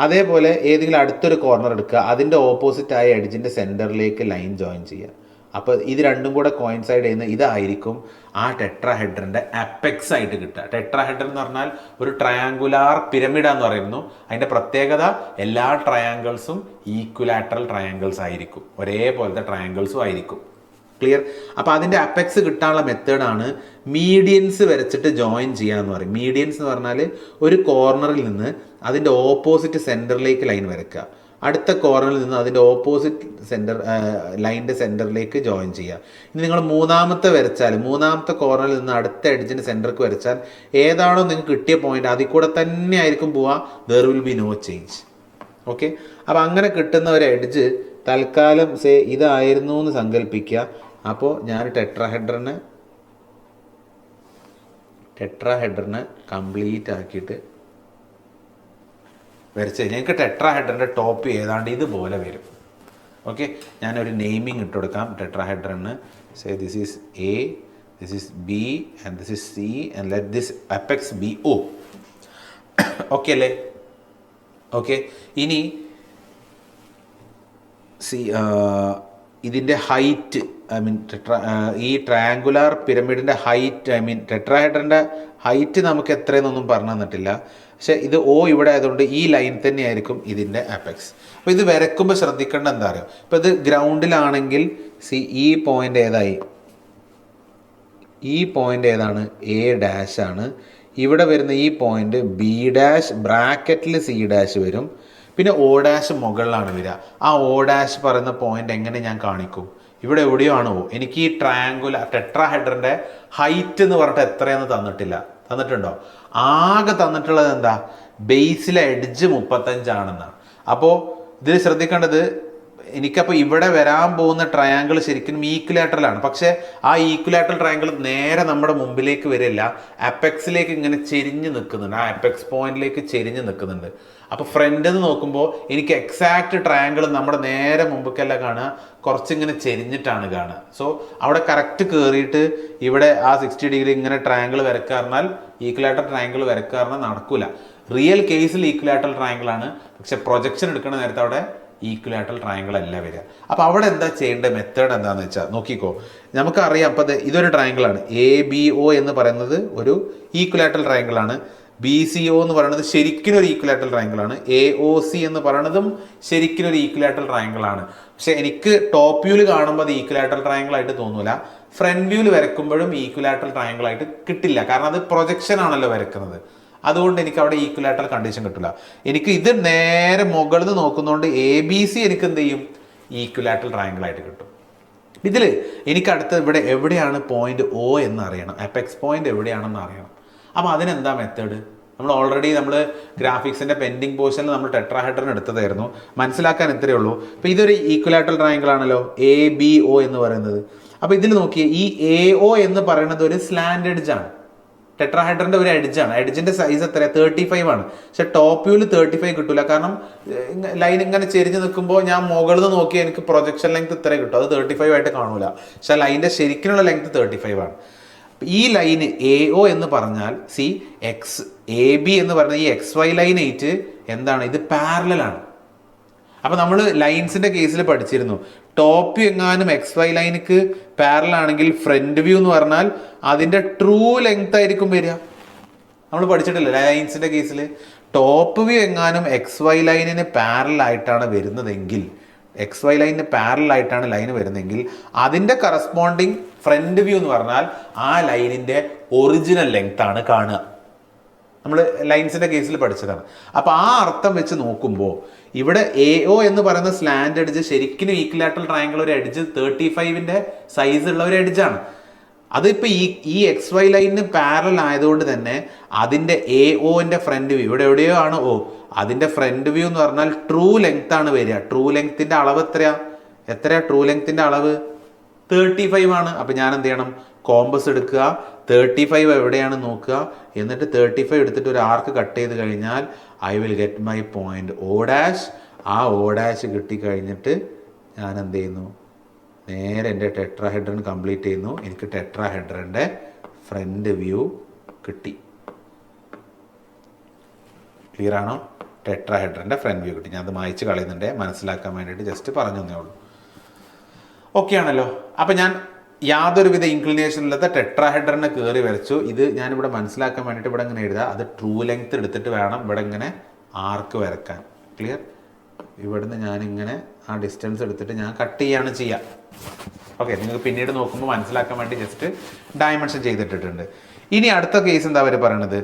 അതേപോലെ ഏതെങ്കിലും അടുത്തൊരു കോർണർ എടുക്കുക, അതിൻ്റെ ഓപ്പോസിറ്റ് ആയ എഡ്ജിൻ്റെ സെൻറ്ററിലേക്ക് ലൈൻ ജോയിൻ ചെയ്യുക. അപ്പോൾ ഇത് രണ്ടും കൂടെ കോയിൻസൈഡ് ചെയ്യുന്ന ഇതായിരിക്കും ആ ടെട്രാഹെഡ്രൻ്റെ അപ്പെക്സ് ആയിട്ട് കിട്ടുക. ടെട്രാഹെഡ്രൻ എന്ന് പറഞ്ഞാൽ ഒരു ട്രയാങ്കുലാർ പിരമിഡ് എന്ന് പറയുന്നു. അതിൻ്റെ പ്രത്യേകത എല്ലാ ട്രയാങ്കിൾസും ഈക്വലാറ്ററൽ ട്രയാങ്കിൾസ് ആയിരിക്കും, ഒരേപോലത്തെ ട്രയാങ്കിൾസും ആയിരിക്കും. ക്ലിയർ? അപ്പോൾ അതിൻ്റെ അപ്പെക്സ് കിട്ടാനുള്ള മെത്തേഡാണ് മീഡിയൻസ് വരച്ചിട്ട് ജോയിൻ ചെയ്യുക എന്ന് പറയും. മീഡിയൻസ് എന്ന് പറഞ്ഞാൽ ഒരു കോർണറിൽ നിന്ന് അതിൻ്റെ ഓപ്പോസിറ്റ് സെൻറ്ററിലേക്ക് ലൈൻ വരയ്ക്കുക, അടുത്ത കോർണറിൽ നിന്ന് അതിൻ്റെ ഓപ്പോസിറ്റ് സെൻറ്റർ ലൈനിൻ്റെ സെൻറ്ററിലേക്ക് ജോയിൻ ചെയ്യുക. ഇനി നിങ്ങൾ മൂന്നാമത്തെ വരച്ചാൽ, മൂന്നാമത്തെ കോർണറിൽ നിന്ന് അടുത്ത എഡ്ജിൻ്റെ സെൻറ്റർക്ക് വരച്ചാൽ ഏതാണോ നിങ്ങൾക്ക് കിട്ടിയ പോയിന്റ് അതിൽ കൂടെ തന്നെ ആയിരിക്കും പോവുക. There will be no change. Okay, അപ്പോൾ അങ്ങനെ കിട്ടുന്ന ഒരു എഡ്ജ് തൽക്കാലം ഇതായിരുന്നു എന്ന് സങ്കല്പിക്കുക. അപ്പോൾ ഞാൻ ടെട്രാഹെഡ്രനെ കംപ്ലീറ്റ് ആക്കിയിട്ട് വരച്ച് കഴിഞ്ഞാൽ എനിക്ക് ടെട്രാഹെഡ്രൻ്റെ ടോപ്പ് ഏതാണ്ട് ഇതുപോലെ വരും. ഓക്കെ, ഞാനൊരു നെയിമിങ് ഇട്ട് കൊടുക്കാം ടെട്രാഹെഡ്രന്. This is A, this is B and this is C and let this apex be O. Okay അല്ലേ? ഓക്കെ, ഇനി ഇതിൻ്റെ ഹൈറ്റ്, ഈ ട്രയാങ്കുലാർ പിരമിഡിൻ്റെ ഹൈറ്റ്, ടെട്രാഹെഡ്രൻ്റെ ഹൈറ്റ് നമുക്ക് എത്രയെന്നൊന്നും പറഞ്ഞു തന്നിട്ടില്ല. പക്ഷേ ഇത് O ഇവിടെ ആയതുകൊണ്ട് ഈ ലൈൻ തന്നെയായിരിക്കും ഇതിൻ്റെ അപ്പെക്സ്. അപ്പോൾ ഇത് വരയ്ക്കുമ്പോൾ ശ്രദ്ധിക്കേണ്ട എന്താ പറയുക, ഇപ്പോൾ ഇത് ഗ്രൗണ്ടിലാണെങ്കിൽ ഈ പോയിൻ്റ് ഏതായി, ഈ പോയിൻ്റ് ഏതാണ്, A ഡാഷ് ആണ്. ഇവിടെ വരുന്ന ഈ പോയിൻ്റ് B ഡാഷ്, ബ്രാക്കറ്റിൽ C ഡാഷ് വരും. പിന്നെ O ഡാഷ് മുകളിലാണ് വരിക. ആ O ഡാഷ് പറയുന്ന പോയിന്റ് എങ്ങനെ ഞാൻ കാണിക്കും? ഇവിടെ എവിടെയോ ആണ് O. എനിക്ക് ഈ ടെട്രാഹെഡ്രൻ്റെ ഹൈറ്റ് എന്ന് പറഞ്ഞിട്ട് എത്രയെന്ന് തന്നിട്ടുണ്ടോ? ആകെ തന്നിട്ടുള്ളത് എന്താ, ബേസിലെ എഡ്ജ് 35 അപ്പോൾ ഇതിൽ ശ്രദ്ധിക്കേണ്ടത്, എനിക്കപ്പോൾ ഇവിടെ വരാൻ പോകുന്ന ട്രയാങ്കിൾ ശരിക്കും ഈക്വലാറ്ററലാണ്. പക്ഷേ ആ ഈക്വലാറ്ററൽ ട്രയാങ്കിൾ നേരെ നമ്മുടെ മുമ്പിലേക്ക് വരില്ല, അപ്പെക്സിലേക്ക് ഇങ്ങനെ ചെരിഞ്ഞ് നിൽക്കുന്നുണ്ട്, ആ അപ്പെക്സ് പോയിന്റിലേക്ക് ചെരിഞ്ഞ് നിൽക്കുന്നുണ്ട്. അപ്പോൾ ഫ്രണ്ടിൽ നിന്ന് നോക്കുമ്പോൾ എനിക്ക് എക്സാക്റ്റ് ട്രയാങ്കിൾ നമ്മുടെ നേരെ മുമ്പൊക്കെയല്ല കാണുക, കുറച്ചിങ്ങനെ ചെരിഞ്ഞിട്ടാണ് കാണുക. സോ അവിടെ കറക്റ്റ് കയറിയിട്ട് ഇവിടെ ആ 60 ഡിഗ്രി ഇങ്ങനെ ട്രയാങ്കിൾ വരക്കാറിനാൽ, ഈക്വലാറ്ററൽ ട്രയാങ്കിൾ വരക്കാറിനാൽ നടക്കില്ല. റിയൽ കേസിൽ ഈക്വലാറ്ററൽ ട്രയാങ്കിൾ ആണ്, പക്ഷെ പ്രൊജക്ഷൻ എടുക്കുന്ന നേരത്തെ അവിടെ ഈക്വലാറ്ററൽ ട്രയാങ്കിൾ അല്ല വരിക. അപ്പോൾ അവിടെ എന്താ ചെയ്യേണ്ട മെത്തേഡ് എന്താണെന്ന് വെച്ചാൽ നോക്കിക്കോ, നമുക്കറിയാം. അപ്പോൾ ഇതൊരു ട്രയാങ്കിളാണ്, ABO എന്ന് പറയുന്നത് ഒരു ഈക്വലാറ്ററൽ ട്രയാങ്കിളാണ്. BCO എന്ന് പറയുന്നത് ശരിക്കും ഒരു ഈക്വലാറ്ററൽ ട്രയാങ്കിളാണ്. AOC എന്ന് പറയുന്നതും ശരിക്കും ഒരു ഈക്വലാറ്ററൽ ട്രയാങ്കിളാണ്. പക്ഷെ എനിക്ക് ടോപ്പ് വ്യൂവിൽ കാണുമ്പോൾ അത് ഈക്വലാറ്ററൽ ട്രയാങ്കിൾ ആയിട്ട് തോന്നൂല, ഫ്രണ്ട് വ്യൂവിൽ വരയ്ക്കുമ്പോഴും ഈക്വലാറ്ററൽ ട്രയാങ്കിൾ ആയിട്ട് കിട്ടില്ല, കാരണം അത് പ്രൊജക്ഷൻ ആണല്ലോ വരയ്ക്കുന്നത്. അതുകൊണ്ട് എനിക്ക് അവിടെ ഈക്വലാറ്ററൽ കണ്ടീഷൻ കിട്ടില്ല. എനിക്ക് ഇത് നേരെ മുകളിൽ നിന്ന് നോക്കുന്നതുകൊണ്ട് ABC എനിക്ക് എന്ത് ചെയ്യും, ഈക്വലാറ്ററൽ ട്രയാങ്കിൾ ആയിട്ട് കിട്ടും. ഇതിൽ എനിക്ക് അടുത്ത് ഇവിടെ എവിടെയാണ് പോയിന്റ് O എന്ന് അറിയണം, അപ്പെക്സ് പോയിന്റ് എവിടെയാണെന്ന് അറിയണം. അപ്പോൾ അതിനെന്താ മെത്തേഡ്? നമ്മൾ ഗ്രാഫിക്സിൻ്റെ പെൻഡിങ് പോർഷനിൽ നമ്മൾ ടെട്രാഹെഡ്രൻ എടുത്തതായിരുന്നു. മനസ്സിലാക്കാൻ ഇത്രയേ ഉള്ളൂ. അപ്പോൾ ഇതൊരു ഈക്വലാറ്ററൽ ട്രയാങ്കിൾ ആണല്ലോ ABO എന്ന് പറയുന്നത്. അപ്പോൾ ഇതിൽ നോക്കിയേ, ഈ AO എന്ന് പറയുന്നത് ഒരു സ്ലാൻഡ് എഡ്ജാണ്, ടെട്രാഹെഡ്രൻ്റെ ഒരു എഡ്ജാണ്. എഡ്ജിൻ്റെ സൈസ് എത്രയാണ്, 35 ആണ്. പക്ഷെ ടോപ്പ് വ്യൂവിൽ 35 കിട്ടില്ല, കാരണം ലൈൻ ഇങ്ങനെ ചെരിഞ്ഞ് നിൽക്കുമ്പോൾ ഞാൻ മുകളിൽ നിന്ന് നോക്കിയാൽ എനിക്ക് പ്രൊജക്ഷൻ ലെങ്ത് ഇത്രയും കിട്ടും, അത് 35 ആയിട്ട് കാണൂല. പക്ഷെ ലൈനിൻ്റെ ശരിക്കുള്ള ലെങ്ത് 35 ആണ്. ഈ ലൈന് AO എന്ന് പറഞ്ഞാൽ AB എന്ന് പറഞ്ഞാൽ ഈ XY ലൈൻ 8 എന്താണ്, ഇത് പാരലലാണ്. അപ്പോൾ നമ്മൾ ലൈൻസിൻ്റെ കേസിൽ പഠിച്ചിരുന്നു, ടോപ്പ് വ്യൂ എങ്ങാനും XY ലൈനിക്ക് പാരലാണെങ്കിൽ ഫ്രണ്ട് വ്യൂ എന്ന് പറഞ്ഞാൽ അതിൻ്റെ ട്രൂ ലെങ്ത് ആയിരിക്കും വരിക. നമ്മൾ പഠിച്ചിട്ടില്ല ലൈൻസിൻ്റെ കേസിൽ, ടോപ്പ് വ്യൂ എങ്ങാനും XY ലൈനിന് പാരലായിട്ടാണ് വരുന്നതെങ്കിൽ, XY ലൈനിന് പാരലായിട്ടാണ് ലൈന് വരുന്നതെങ്കിൽ അതിൻ്റെ കറസ്പോണ്ടിങ് ഫ്രണ്ട് വ്യൂ എന്ന് പറഞ്ഞാൽ ആ ലൈനിൻ്റെ ഒറിജിനൽ ലെങ്ത് ആണ് കാണുക. നമ്മൾ ലൈൻസിൻ്റെ കേസിൽ പഠിച്ചതാണ്. അപ്പോൾ ആ അർത്ഥം വെച്ച് നോക്കുമ്പോൾ ഇവിടെ AO എന്ന് പറയുന്ന സ്ലാൻഡ് എഡ്ജ് ശരിക്കും ഈക്വലാറ്ററൽ ട്രയാങ്കിൾ ഒരു എഡ്ജ് 35ൻ്റെ സൈസ് ഉള്ള ഒരു എഡ്ജാണ്. അതിപ്പോൾ ഈ XY ലൈനിന് പാരലൽ ആയതുകൊണ്ട് തന്നെ അതിൻ്റെ AOൻ്റെ ഫ്രണ്ട് വ്യൂ ഇവിടെ എവിടെയോ ആണ് O, അതിൻ്റെ ഫ്രണ്ട് വ്യൂ എന്ന് പറഞ്ഞാൽ ട്രൂ ലെങ്ത് ആണ് വരിക. ട്രൂ ലെങ്ത്തിൻ്റെ അളവ് എത്രയാ ട്രൂ ലെങ്ത്തിൻ്റെ അളവ് 35 ആണ്. അപ്പോൾ ഞാൻ എന്ത് ചെയ്യണം, കോമ്പസ് എടുക്കുക, 35 എവിടെയാണ് നോക്കുക, എന്നിട്ട് 35 എടുത്തിട്ട് ഒരു ആർക്ക് കട്ട് ചെയ്ത് കഴിഞ്ഞാൽ I will get my point O dash. ആ O ഡാഷ് കിട്ടിക്കഴിഞ്ഞിട്ട് ഞാൻ എന്ത് ചെയ്യുന്നു, നേരെ എൻ്റെ ടെട്രാഹെഡ്രൺ കംപ്ലീറ്റ് ചെയ്യുന്നു. എനിക്ക് ടെട്രാഹെഡ്രൻ്റെ ഫ്രണ്ട് വ്യൂ കിട്ടി. ക്ലിയർ ആണോ? ടെട്രാഹെഡ്രൻ്റെ ഫ്രണ്ട് വ്യൂ കിട്ടി. ഞാൻ അത് മായ്ച്ച് കളയുന്നുണ്ട്, മനസ്സിലാക്കാൻ വേണ്ടിയിട്ട് ജസ്റ്റ് പറഞ്ഞു തന്നേ ഉള്ളൂ. ഓക്കെ ആണല്ലോ. അപ്പം ഞാൻ യാതൊരുവിധ ഇൻക്ലിനേഷൻ ഇല്ലാത്ത ടെട്രാഹെഡ്രനെ കയറി വരച്ചു. ഇത് ഞാനിവിടെ മനസ്സിലാക്കാൻ വേണ്ടിയിട്ട് ഇവിടെ ഇങ്ങനെ എഴുതാം. അത് ട്രൂ ലെങ്ത് എടുത്തിട്ട് വേണം ഇവിടെ ഇങ്ങനെ ആർക്ക് വരക്കാൻ. ക്ലിയർ? ഇവിടുന്ന് ഞാനിങ്ങനെ ആ ഡിസ്റ്റൻസ് എടുത്തിട്ട് ഞാൻ കട്ട് ചെയ്യാണ് ചെയ്യുക. ഓക്കെ, നിങ്ങൾക്ക് പിന്നീട് നോക്കുമ്പോൾ മനസ്സിലാക്കാൻ വേണ്ടി ജസ്റ്റ് ഡയമെൻഷൻ ചെയ്തിട്ടിട്ടുണ്ട്. ഇനി അടുത്ത കേസ് എന്താ അവർ പറയണത്?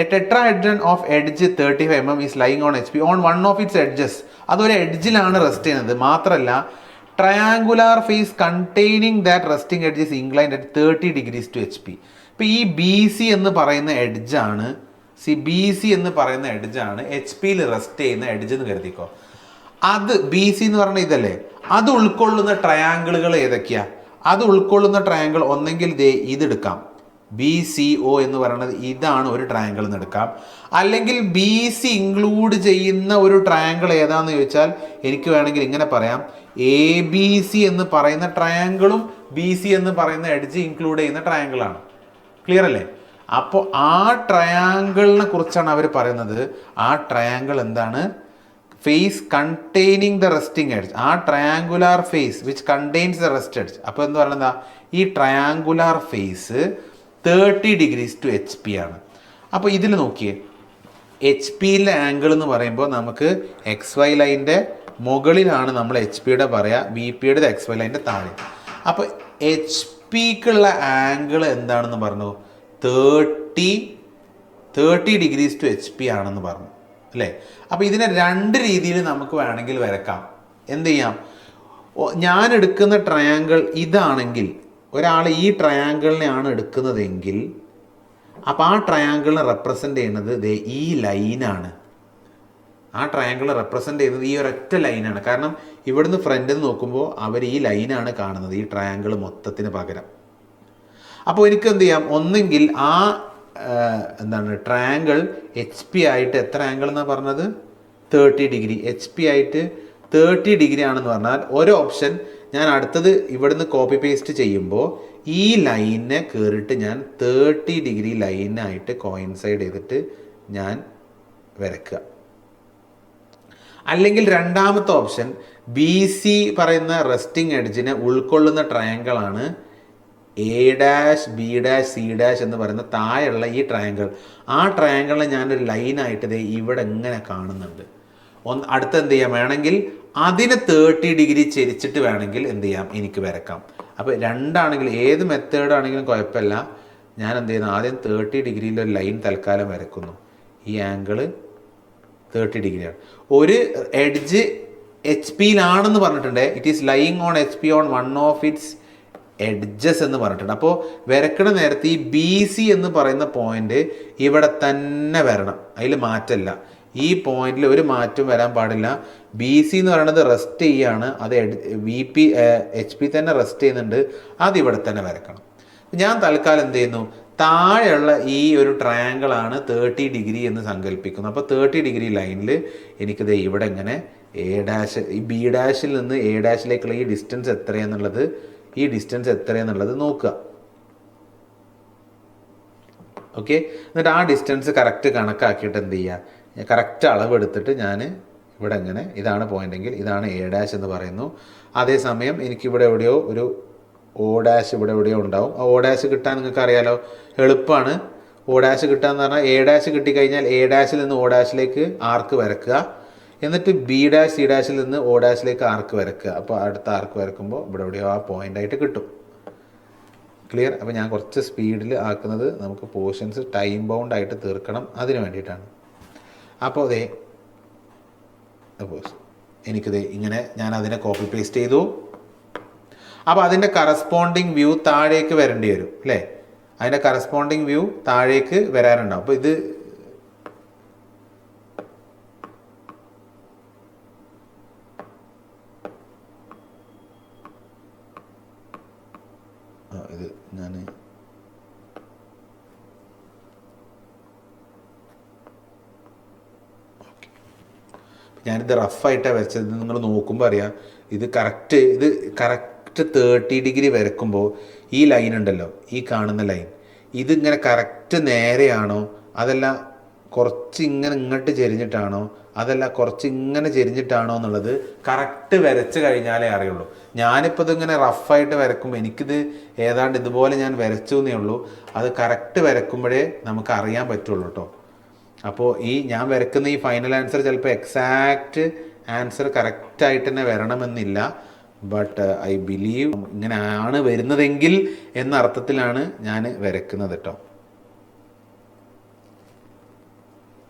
A tetrahedron of edge 35 mm is lying on HP on one of its edges. അതൊരു എഡ്ജിലാണ് റെസ്റ്റ് ചെയ്യുന്നത്. മാത്രമല്ല triangular face containing that resting edge is inclined at 30 degrees to HP. ഇപ്പോൾ ഈ BC എന്ന് പറയുന്ന എഡ്ജാണ്, BC എന്ന് പറയുന്ന എഡ്ജാണ് HP റെസ്റ്റ് ചെയ്യുന്ന എഡ്ജ് എന്ന് കരുതിക്കോ. അത് BC എന്ന് പറയുന്നത് ഇതല്ലേ, അത് ഉൾക്കൊള്ളുന്ന ട്രയാങ്കിളുകൾ ഏതൊക്കെയാ? അത് ഉൾക്കൊള്ളുന്ന ട്രയാങ്കിൾ ഒന്നെങ്കിൽ ഇതെടുക്കാം, BCO എന്ന് പറയുന്നത് ഇതാണ് ഒരു ട്രയാങ്കിൾ എന്ന് എടുക്കാം. അല്ലെങ്കിൽ BC ഇൻക്ലൂഡ് ചെയ്യുന്ന ഒരു ട്രയാങ്കിൾ ഏതാണെന്ന് ചോദിച്ചാൽ എനിക്ക് വേണമെങ്കിൽ ഇങ്ങനെ പറയാം, ABC എന്ന് പറയുന്ന ട്രയാങ്കിളും BC എന്ന് പറയുന്ന എഡ്ജ് ഇൻക്ലൂഡ് ചെയ്യുന്ന ട്രയാങ്കിളാണ്. ക്ലിയർ അല്ലേ? അപ്പോൾ ആ ട്രയാങ്കിളിനെ കുറിച്ചാണ് അവർ പറയുന്നത്. ആ ട്രയാങ്കിൾ എന്താണ്? Face containing the resting edge. ആ triangular face which contains the rest edge. അപ്പോൾ എന്ന് പറയുന്നത് ഈ triangular face 30 degrees to HP ആണ്. അപ്പോൾ ഇതിൽ നോക്കിയേ, HP-യിലെ ആംഗിൾ എന്ന് പറയുമ്പോൾ നമുക്ക് XY ലൈൻ്റെ മുകളിലാണ് നമ്മൾ HP-യുടെ പറയുക, VP-യുടെ XY ലൈൻ്റെ താഴെ. അപ്പോൾ HP-ക്കുള്ള ആംഗിൾ എന്താണെന്ന് പറഞ്ഞു? 30 degrees to HP ആണെന്ന് പറഞ്ഞു അല്ലേ? അപ്പോൾ ഇതിനെ രണ്ട് രീതിയിൽ നമുക്ക് വേണമെങ്കിൽ വരക്കാം. എന്ത് ചെയ്യാം? ഞാൻ എടുക്കുന്ന ട്രയാങ്കിൾ ഇതാണെങ്കിൽ, ഒരാൾ ഈ ട്രയാങ്കിളിനെയാണ് എടുക്കുന്നതെങ്കിൽ, അപ്പോൾ ആ ട്രയാങ്കിളിനെ റെപ്രസെൻ്റ് ചെയ്യുന്നത് ഈ ലൈനാണ്. ആ ട്രയാങ്കിളിനെ റെപ്രസെൻ്റ് ചെയ്യുന്നത് ഈ ഒരൊറ്റ ലൈനാണ്. കാരണം ഇവിടുന്ന് ഫ്രണ്ടിൽ നിന്ന് നോക്കുമ്പോൾ അവർ ഈ ലൈനാണ് കാണുന്നത്, ഈ ട്രയാങ്കിൾ മൊത്തത്തിന് പകരം. അപ്പോൾ എനിക്ക് എന്ത് ചെയ്യാം? ഒന്നെങ്കിൽ ആ ട്രയാങ്കിൾ HP ആയിട്ട് എത്ര ആംഗിൾ എന്നാണ് പറഞ്ഞത്? 30 ഡിഗ്രി. HP ആയിട്ട് 30 ഡിഗ്രി ആണെന്ന് പറഞ്ഞാൽ ഒരു ഓപ്ഷൻ, ഞാൻ അടുത്തത് ഇവിടുന്ന് കോപ്പി പേസ്റ്റ് ചെയ്യുമ്പോൾ ഈ ലൈനിനെ കയറിയിട്ട് ഞാൻ 30 ഡിഗ്രി ലൈനായിട്ട് കോയിൻസൈഡ് ചെയ്തിട്ട് ഞാൻ വരയ്ക്കുക. അല്ലെങ്കിൽ രണ്ടാമത്തെ ഓപ്ഷൻ, BC പറയുന്ന റെസ്റ്റിംഗ് എഡ്ജിനെ ഉൾക്കൊള്ളുന്ന ട്രയാങ്കിളാണ് A', B', C' എന്ന് പറയുന്ന താഴെയുള്ള ഈ ട്രയാങ്കിൾ. ആ ട്രയാങ്കിളിനെ ഞാനൊരു ലൈനായിട്ട് ഇവിടെ എങ്ങനെ കാണുന്നുണ്ട്. അടുത്ത് എന്ത് ചെയ്യാം? വേണമെങ്കിൽ അതിനെ 30 ഡിഗ്രി ചെരിച്ചിട്ട് വേണമെങ്കിൽ എന്ത് ചെയ്യാം? എനിക്ക് വരക്കാം. അപ്പോൾ രണ്ടാണെങ്കിൽ ഏത് മെത്തേഡാണെങ്കിലും കുഴപ്പമില്ല. ഞാൻ എന്ത് ചെയ്യുന്നു? ആദ്യം 30 ഡിഗ്രിയിലൊരു ലൈൻ തൽക്കാലം വരക്കുന്നു. ഈ ആംഗിള് 30 ഡിഗ്രിയാണ്. ഒരു എഡ്ജ് HP-യിലാണെന്ന് പറഞ്ഞിട്ടുണ്ട്. It is lying on HP on one of its edges എന്ന് പറഞ്ഞിട്ടുണ്ട്. അപ്പോൾ വരക്കണ നേരത്തെ ഈ BC എന്ന് പറയുന്ന പോയിന്റ് ഇവിടെ തന്നെ വരണം, അതിൽ മാറ്റമില്ല. ഈ പോയിന്റിൽ ഒരു മാറ്റം വരാൻ പാടില്ല. BC എന്ന് പറയുന്നത് റെസ്റ്റ് ചെയ്യാണ്, അത് HP തന്നെ റെസ്റ്റ് ചെയ്യുന്നുണ്ട്, അതിവിടെ തന്നെ വരക്കണം. ഞാൻ തൽക്കാലം എന്ത് ചെയ്യുന്നു? താഴെയുള്ള ഈ ഒരു ട്രയാങ്കിളാണ് 30 ഡിഗ്രി എന്ന് സങ്കല്പിക്കുന്നു. അപ്പോൾ 30 ഡിഗ്രി ലൈനിൽ എനിക്കിത് ഇവിടെ ഇങ്ങനെ ഈ B' നിന്ന് A' ഈ ഡിസ്റ്റൻസ് എത്രയെന്നുള്ളത് നോക്കുക. ഓക്കെ, എന്നിട്ട് ആ ഡിസ്റ്റൻസ് കറക്റ്റ് കണക്കാക്കിയിട്ട് എന്ത് ചെയ്യുക? കറക്റ്റ് അളവ് എടുത്തിട്ട് ഞാൻ ഇവിടെ ഇങ്ങനെ, ഇതാണ് പോയിൻ്റെങ്കിൽ ഇതാണ് A' എന്ന് പറയുന്നു. അതേസമയം എനിക്കിവിടെ എവിടെയോ ഒരു O' ഇവിടെ എവിടെയോ ഉണ്ടാവും. ആ O' കിട്ടാൻ നിങ്ങൾക്ക് അറിയാലോ, എളുപ്പമാണ്. O' കിട്ടാന്ന് പറഞ്ഞാൽ A' കിട്ടിക്കഴിഞ്ഞാൽ A' നിന്ന് O' ആർക്ക് വരക്കുക, എന്നിട്ട് B', C' നിന്ന് O' ആർക്ക് വരക്കുക. അപ്പോൾ അടുത്ത ആർക്ക് വരക്കുമ്പോൾ ഇവിടെ എവിടെയോ ആ പോയിൻ്റായിട്ട് കിട്ടും. ക്ലിയർ? അപ്പോൾ ഞാൻ കുറച്ച് സ്പീഡിൽ ആക്കുന്നത് നമുക്ക് പോർഷൻസ് ടൈം ബൗണ്ട് ആയിട്ട് തീർക്കണം, അതിന് വേണ്ടിയിട്ടാണ്. അപ്പോൾ എനിക്കിത് ഇങ്ങനെ ഞാൻ അതിനെ കോപ്പി പേസ്റ്റ് ചെയ്തു. അപ്പോൾ അതിൻ്റെ കറസ്പോണ്ടിങ് വ്യൂ താഴേക്ക് വരേണ്ടി വരും അല്ലേ? അതിൻ്റെ കറസ്പോണ്ടിങ് വ്യൂ താഴേക്ക് വരാനുണ്ടാവും. അപ്പോൾ ഇത് ഞാൻ ഞാനിത് റഫായിട്ടാണ് വരച്ചത്. നിങ്ങൾ നോക്കുമ്പോൾ അറിയാം ഇത് കറക്റ്റ് 30 ഡിഗ്രി വരക്കുമ്പോൾ ഈ ലൈൻ ഉണ്ടല്ലോ, ഈ കാണുന്ന ലൈൻ ഇതിങ്ങനെ കറക്റ്റ് നേരെയാണോ, അതല്ല കുറച്ച് ഇങ്ങനെ ഇങ്ങോട്ട് ചെരിഞ്ഞിട്ടാണോ, അതല്ല കുറച്ച് ഇങ്ങനെ ചെരിഞ്ഞിട്ടാണോ എന്നുള്ളത് കറക്റ്റ് വരച്ച് കഴിഞ്ഞാലേ അറിയുള്ളൂ. ഞാനിപ്പോൾ ഇതിങ്ങനെ റഫായിട്ട് വരക്കുമ്പോൾ എനിക്കിത് ഏതാണ്ട് ഇതുപോലെ ഞാൻ വരച്ചു എന്നേ ഉള്ളൂ. അത് കറക്റ്റ് വരക്കുമ്പോഴേ നമുക്ക് അറിയാൻ പറ്റുള്ളൂ കേട്ടോ. അപ്പോൾ ഞാൻ വരക്കുന്ന ഈ ഫൈനൽ ആൻസർ ചിലപ്പോൾ എക്സാക്റ്റ് ആൻസർ കറക്റ്റായിട്ട് തന്നെ വരണമെന്നില്ല. ബട്ട് ഐ ബിലീവ് ഇങ്ങനെയാണ് വരുന്നതെങ്കിൽ എന്ന അർത്ഥത്തിലാണ് ഞാൻ വരക്കുന്നത് കേട്ടോ.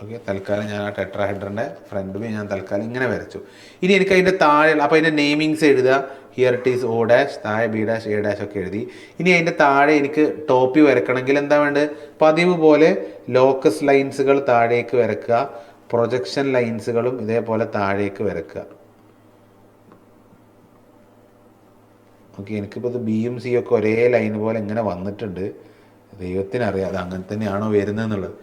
ഓക്കെ, തൽക്കാലം ഞാൻ ആ ടെട്രാഹെഡ്രൻ്റെ ഫ്രണ്ട് വ്യൂ ഞാൻ തൽക്കാലം ഇങ്ങനെ വരച്ചു. ഇനി എനിക്ക് അതിൻ്റെ താഴെ, അപ്പോൾ അതിൻ്റെ നെയിമിങ്സ് എഴുതുക. Here it is O dash, താഴെ B ഡാഷ് A ഡാഷ് ഒക്കെ എഴുതി. ഇനി അതിൻ്റെ താഴെ എനിക്ക് ടോപ്പ് വ്യൂ വരക്കണമെങ്കിൽ എന്താ വേണ്ടത്? പതിവ് പോലെ ലോക്കസ് ലൈൻസുകൾ താഴേക്ക് വരക്കുക, പ്രൊജക്ഷൻ ലൈൻസുകളും ഇതേപോലെ താഴേക്ക് വരക്കുക. ഓക്കെ, എനിക്കിപ്പോൾ ഇത് ബിയും സിയും ഒക്കെ ഒരേ ലൈൻ പോലെ ഇങ്ങനെ വന്നിട്ടുണ്ട്. ദൈവത്തിനറിയാം അത് അങ്ങനെ തന്നെയാണോ വരുന്നതെന്നുള്ളത്.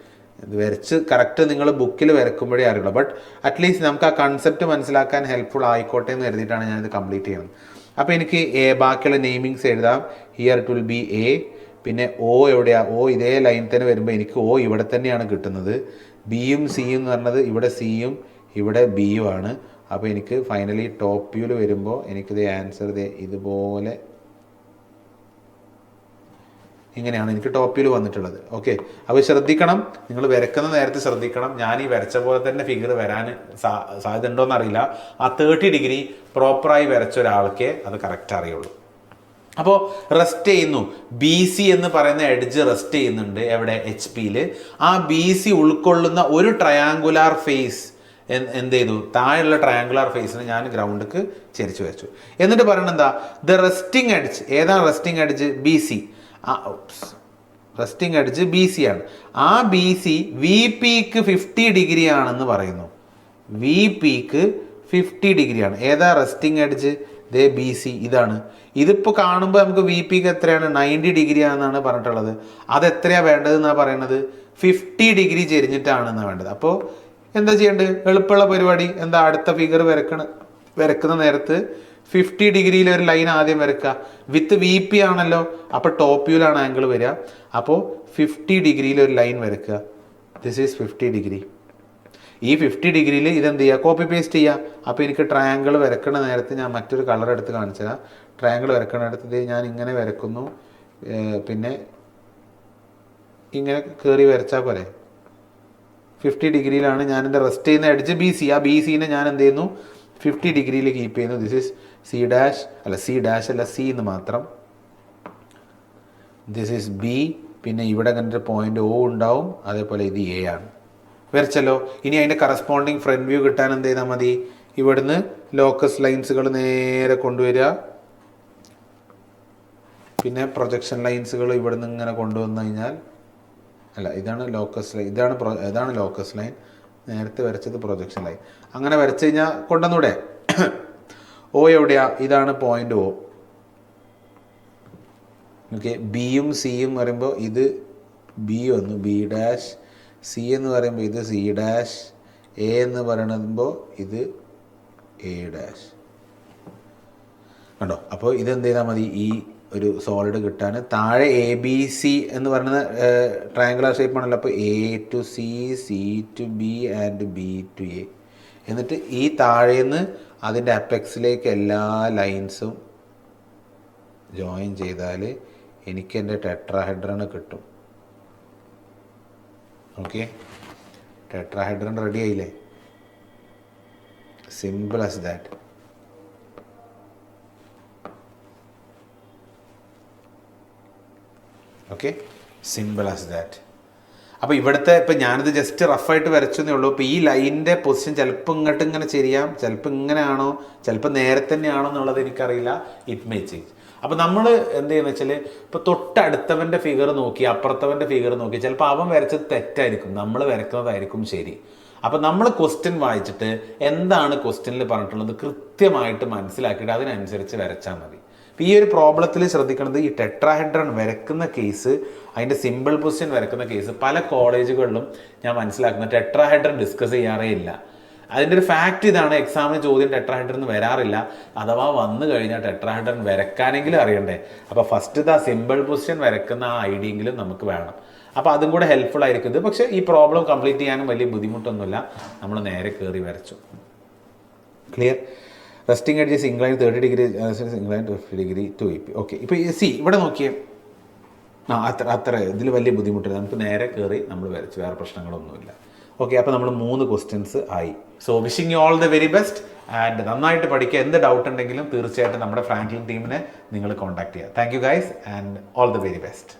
ഇത് വരച്ച് കറക്റ്റ് നിങ്ങൾ ബുക്കിൽ വരക്കുമ്പോഴേ അറിയുള്ളൂ. ബട്ട് അറ്റ്ലീസ്റ്റ് നമുക്ക് ആ കൺസെപ്റ്റ് മനസ്സിലാക്കാൻ ഹെൽപ്ഫുൾ ആയിക്കോട്ടെ എന്ന് കരുതിയിട്ടാണ് ഞാനിത് കംപ്ലീറ്റ് ചെയ്യുന്നത്. അപ്പോൾ എനിക്ക് ബാക്കിയുള്ള നെയിമിങ്സ് എഴുതാം. Here it will be A. പിന്നെ O എവിടെയാണ്? O ഇതേ ലൈൻ തന്നെ വരുമ്പോൾ എനിക്ക് O ഇവിടെ തന്നെയാണ് കിട്ടുന്നത്. ബിയും സിയും എന്ന് പറഞ്ഞത് ഇവിടെ സിയും ഇവിടെ ബിയും ആണ്. അപ്പോൾ എനിക്ക് ഫൈനലി ടോപ്പ് വ്യൂവിൽ വരുമ്പോൾ എനിക്കിത് ആൻസർ ഇതുപോലെ ഇങ്ങനെയാണ് എനിക്ക് ടോപ്പ് വ്യൂവിൽ വന്നിട്ടുള്ളത്. ഓക്കെ, അപ്പോൾ ശ്രദ്ധിക്കണം, നിങ്ങൾ വരക്കുന്ന നേരത്തെ ശ്രദ്ധിക്കണം. ഞാൻ ഈ വരച്ച പോലെ തന്നെ ഫിഗർ വരാൻ സാധ്യത ഉണ്ടോയെന്ന് അറിയില്ല. ആ 30 ഡിഗ്രി പ്രോപ്പറായി വരച്ച ഒരാൾക്കേ അത് കറക്റ്റ് അറിയുള്ളൂ. അപ്പോൾ റെസ്റ്റ് ചെയ്യുന്നു, BC എന്ന് പറയുന്ന എഡ്ജ് റെസ്റ്റ് ചെയ്യുന്നുണ്ട് എവിടെ? HP-യിൽ. ആ BC ഉൾക്കൊള്ളുന്ന ഒരു ട്രയാങ്കുലാർ ഫേസ് എന്ത് ചെയ്തു? താഴെയുള്ള ട്രയാങ്കുലാർ ഫേസിന് ഞാൻ ഗ്രൗണ്ടിക്ക് ചെരിച്ചു വെച്ചു. എന്നിട്ട് പറയണത് എന്താ? The resting edge. ഏതാണ് resting edge? BC. Resting edge BC ആണ്. ആ BC VPക്ക് 50 ഡിഗ്രി ആണെന്ന് പറയുന്നു. VPക്ക് 50 ഡിഗ്രിയാണ്. ഏതാ റെസ്റ്റിംഗ് എഡ്ജ്? ദേ BC ഇതാണ്. ഇതിപ്പോൾ കാണുമ്പോൾ നമുക്ക് VPക്ക് എത്രയാണ്? 90 ഡിഗ്രി ആണെന്നാണ് പറഞ്ഞിട്ടുള്ളത്. അതെത്രയാണ് വേണ്ടതെന്നാണ് പറയുന്നത്? 50 ഡിഗ്രി ചെരിഞ്ഞിട്ടാണെന്നാണ് വേണ്ടത്. അപ്പോൾ എന്താ ചെയ്യേണ്ടത്? എളുപ്പമുള്ള പരിപാടി എന്താ? അടുത്ത ഫിഗർ വരക്കുന്ന നേരത്ത് 50 ഡിഗ്രിയിൽ ഒരു ലൈൻ ആദ്യം വരക്കുക. വിത്ത് VP ആണല്ലോ, അപ്പോൾ ടോപ്പ് വ്യൂവിലാണ് ആംഗിൾ വരിക. അപ്പോൾ 50 ഡിഗ്രിയിൽ ഒരു ലൈൻ വരക്കുക. This is 50 degree. ഈ 50 ഡിഗ്രിയിൽ ഇതെന്ത് ചെയ്യുക? കോപ്പി പേസ്റ്റ് ചെയ്യുക. അപ്പോൾ എനിക്ക് ട്രയാങ്കിൾ വരക്കണ നേരത്ത് ഞാൻ മറ്റൊരു കളർ എടുത്ത് കാണിച്ചു തരാം. ട്രയാങ്കിൾ വരക്കണ നേരത്ത് ഞാൻ ഇങ്ങനെ വരക്കുന്നു, പിന്നെ ഇങ്ങനെ കയറി വരച്ചാൽ പോരെ. 50 ഡിഗ്രിയിലാണ് ഞാൻ എൻ്റെ റെസ്റ്റ് ചെയ്യുന്ന എഡ്ജ് BC. ആ BCനെ ഞാൻ എന്ത് ചെയ്യുന്നു? 50 ഡിഗ്രിയിൽ കീപ്പ് ചെയ്യുന്നു. ദിസ് ഈസ് C ഡാഷ് അല്ല C എന്ന് മാത്രം. This is B. പിന്നെ ഇവിടെ കണ്ടിട്ട് പോയിന്റ് O ഉണ്ടാവും. അതേപോലെ ഇത് A ആണ്. വരച്ചല്ലോ. ഇനി അതിൻ്റെ കറസ്പോണ്ടിങ് ഫ്രണ്ട് വ്യൂ കിട്ടാൻ എന്ത് ചെയ്താൽ മതി? ഇവിടുന്ന് ലോക്കസ് ലൈൻസുകൾ നേരെ കൊണ്ടുവരിക. പിന്നെ പ്രൊജക്ഷൻ ലൈൻസുകൾ ഇവിടുന്ന് ഇങ്ങനെ കൊണ്ടുവന്നു കഴിഞ്ഞാൽ, അല്ല ഇതാണ് ലോക്കസ് ലൈൻ, ഇതാണ് ലോക്കസ് ലൈൻ. നേരത്തെ വരച്ചത് പ്രൊജക്ഷൻ ലൈൻ. അങ്ങനെ വരച്ച് കഴിഞ്ഞാൽ കൊണ്ടുവന്നൂടെ? O എവിടെയാ? ഇതാണ് പോയിന്റ് O. ഓക്കെ, ബിയും സിയും പറയുമ്പോൾ ഇത് B വന്നു, B ഡാഷ്. C എന്ന് പറയുമ്പോൾ ഇത് C ഡാഷ്. A എന്ന് പറയുമ്പോൾ ഇത് A ഡാഷ്. കണ്ടോ? അപ്പോൾ ഇതെന്ത് ചെയ്താൽ മതി? ഈ ഒരു സോളിഡ് കിട്ടാൻ താഴെ ABC എന്ന് പറയുന്ന ട്രയാങ്കുലർ ഷേപ്പ് ആണല്ലോ. അപ്പോൾ A to C, C to B and B to A. എന്നിട്ട് ഈ താഴേന്ന് അതിൻ്റെ അപ്പെക്സിലേക്ക് എല്ലാ ലൈൻസും ജോയിൻ ചെയ്താൽ എനിക്ക് എൻ്റെ ടെട്രാഹെഡ്രൺ കിട്ടും. ഓക്കെ, ടെട്രാഹെഡ്രൺ റെഡി ആയില്ലേ? Simple as that. Okay, simple as that. അപ്പോൾ ഇവിടുത്തെ ഇപ്പം ഞാനിത് ജസ്റ്റ് റഫായിട്ട് വരച്ചെന്നേ ഉള്ളൂ. ഇപ്പോൾ ഈ ലൈനിൻ്റെ പൊസിഷൻ ചിലപ്പോൾ ഇങ്ങോട്ട് ഇങ്ങനെ ചെയ്യാം, ചിലപ്പോൾ ഇങ്ങനെയാണോ, ചിലപ്പോൾ നേരെ തന്നെയാണോ എന്നുള്ളത് എനിക്കറിയില്ല. It may change. അപ്പോൾ നമ്മൾ എന്ത് ചെയ്യുന്നത് വെച്ചാൽ, ഇപ്പോൾ തൊട്ടടുത്തവൻ്റെ ഫിഗർ നോക്കി അപ്പുറത്തവൻ്റെ ഫിഗർ നോക്കി ചിലപ്പോൾ അവൻ വരച്ചത് തെറ്റായിരിക്കും, നമ്മൾ വരക്കുന്നതായിരിക്കും ശരി. അപ്പോൾ നമ്മൾ ക്വസ്റ്റ്യൻ വായിച്ചിട്ട് എന്താണ് ക്വസ്റ്റ്യനിൽ പറഞ്ഞിട്ടുള്ളത് കൃത്യമായിട്ട് മനസ്സിലാക്കിയിട്ട് അതിനനുസരിച്ച് വരച്ചാൽ മതി. അപ്പോൾ ഈ ഒരു പ്രോബ്ലത്തിൽ ശ്രദ്ധിക്കുന്നത്, ഈ ടെട്രാഹെഡ്രൺ വരക്കുന്ന കേസ്, അതിൻ്റെ സിമ്പിൾ പൊസിഷൻ വരക്കുന്ന കേസ് പല കോളേജുകളിലും ഞാൻ മനസ്സിലാക്കുന്നത് ടെട്രാഹെഡ്രൺ ഡിസ്കസ് ചെയ്യാറേ ഇല്ല. അതിൻ്റെ ഒരു ഫാക്റ്റ് ഇതാണ്, എക്സാമിന് ചോദ്യം ടെട്രാഹെഡ്രൻ വരാറില്ല. അഥവാ വന്നു കഴിഞ്ഞാൽ ടെട്രാഹെഡ്രൻ വരക്കാനെങ്കിലും അറിയണ്ടേ. അപ്പോൾ ഫസ്റ്റ് സിമ്പിൾ പൊസിഷൻ വരക്കുന്ന ആ ഐഡിയെങ്കിലും നമുക്ക് വേണം. അപ്പോൾ അതും കൂടെ ഹെൽപ്ഫുൾ ആയിരിക്കും ഇത്. പക്ഷേ ഈ പ്രോബ്ലം കംപ്ലീറ്റ് ചെയ്യാനും വലിയ ബുദ്ധിമുട്ടൊന്നുമില്ല, നമ്മൾ നേരെ കയറി വരച്ചു. Clear? Resting edges incline 30 degree, incline 50 degree to AP. Okay, ഇപ്പോൾ ഇവിടെ നോക്കിയേ, അത്ര ഇതിൽ വലിയ ബുദ്ധിമുട്ടില്ല, നമുക്ക് നേരെ കയറി നമ്മൾ വരച്ചു, വേറെ പ്രശ്നങ്ങളൊന്നുമില്ല. ഓക്കെ, അപ്പോൾ നമ്മൾ 3 ക്വസ്റ്റ്യൻസ് ആയി. So wishing you all the very best and നന്നായിട്ട് പഠിക്കുക. എന്ത് ഡൗട്ട് ഉണ്ടെങ്കിലും തീർച്ചയായിട്ടും നമ്മുടെ ഫ്രാങ്ക്ലിൻ ടീമിനെ നിങ്ങൾ കോൺടാക്ട് ചെയ്യുക. Thank you guys and all the very best.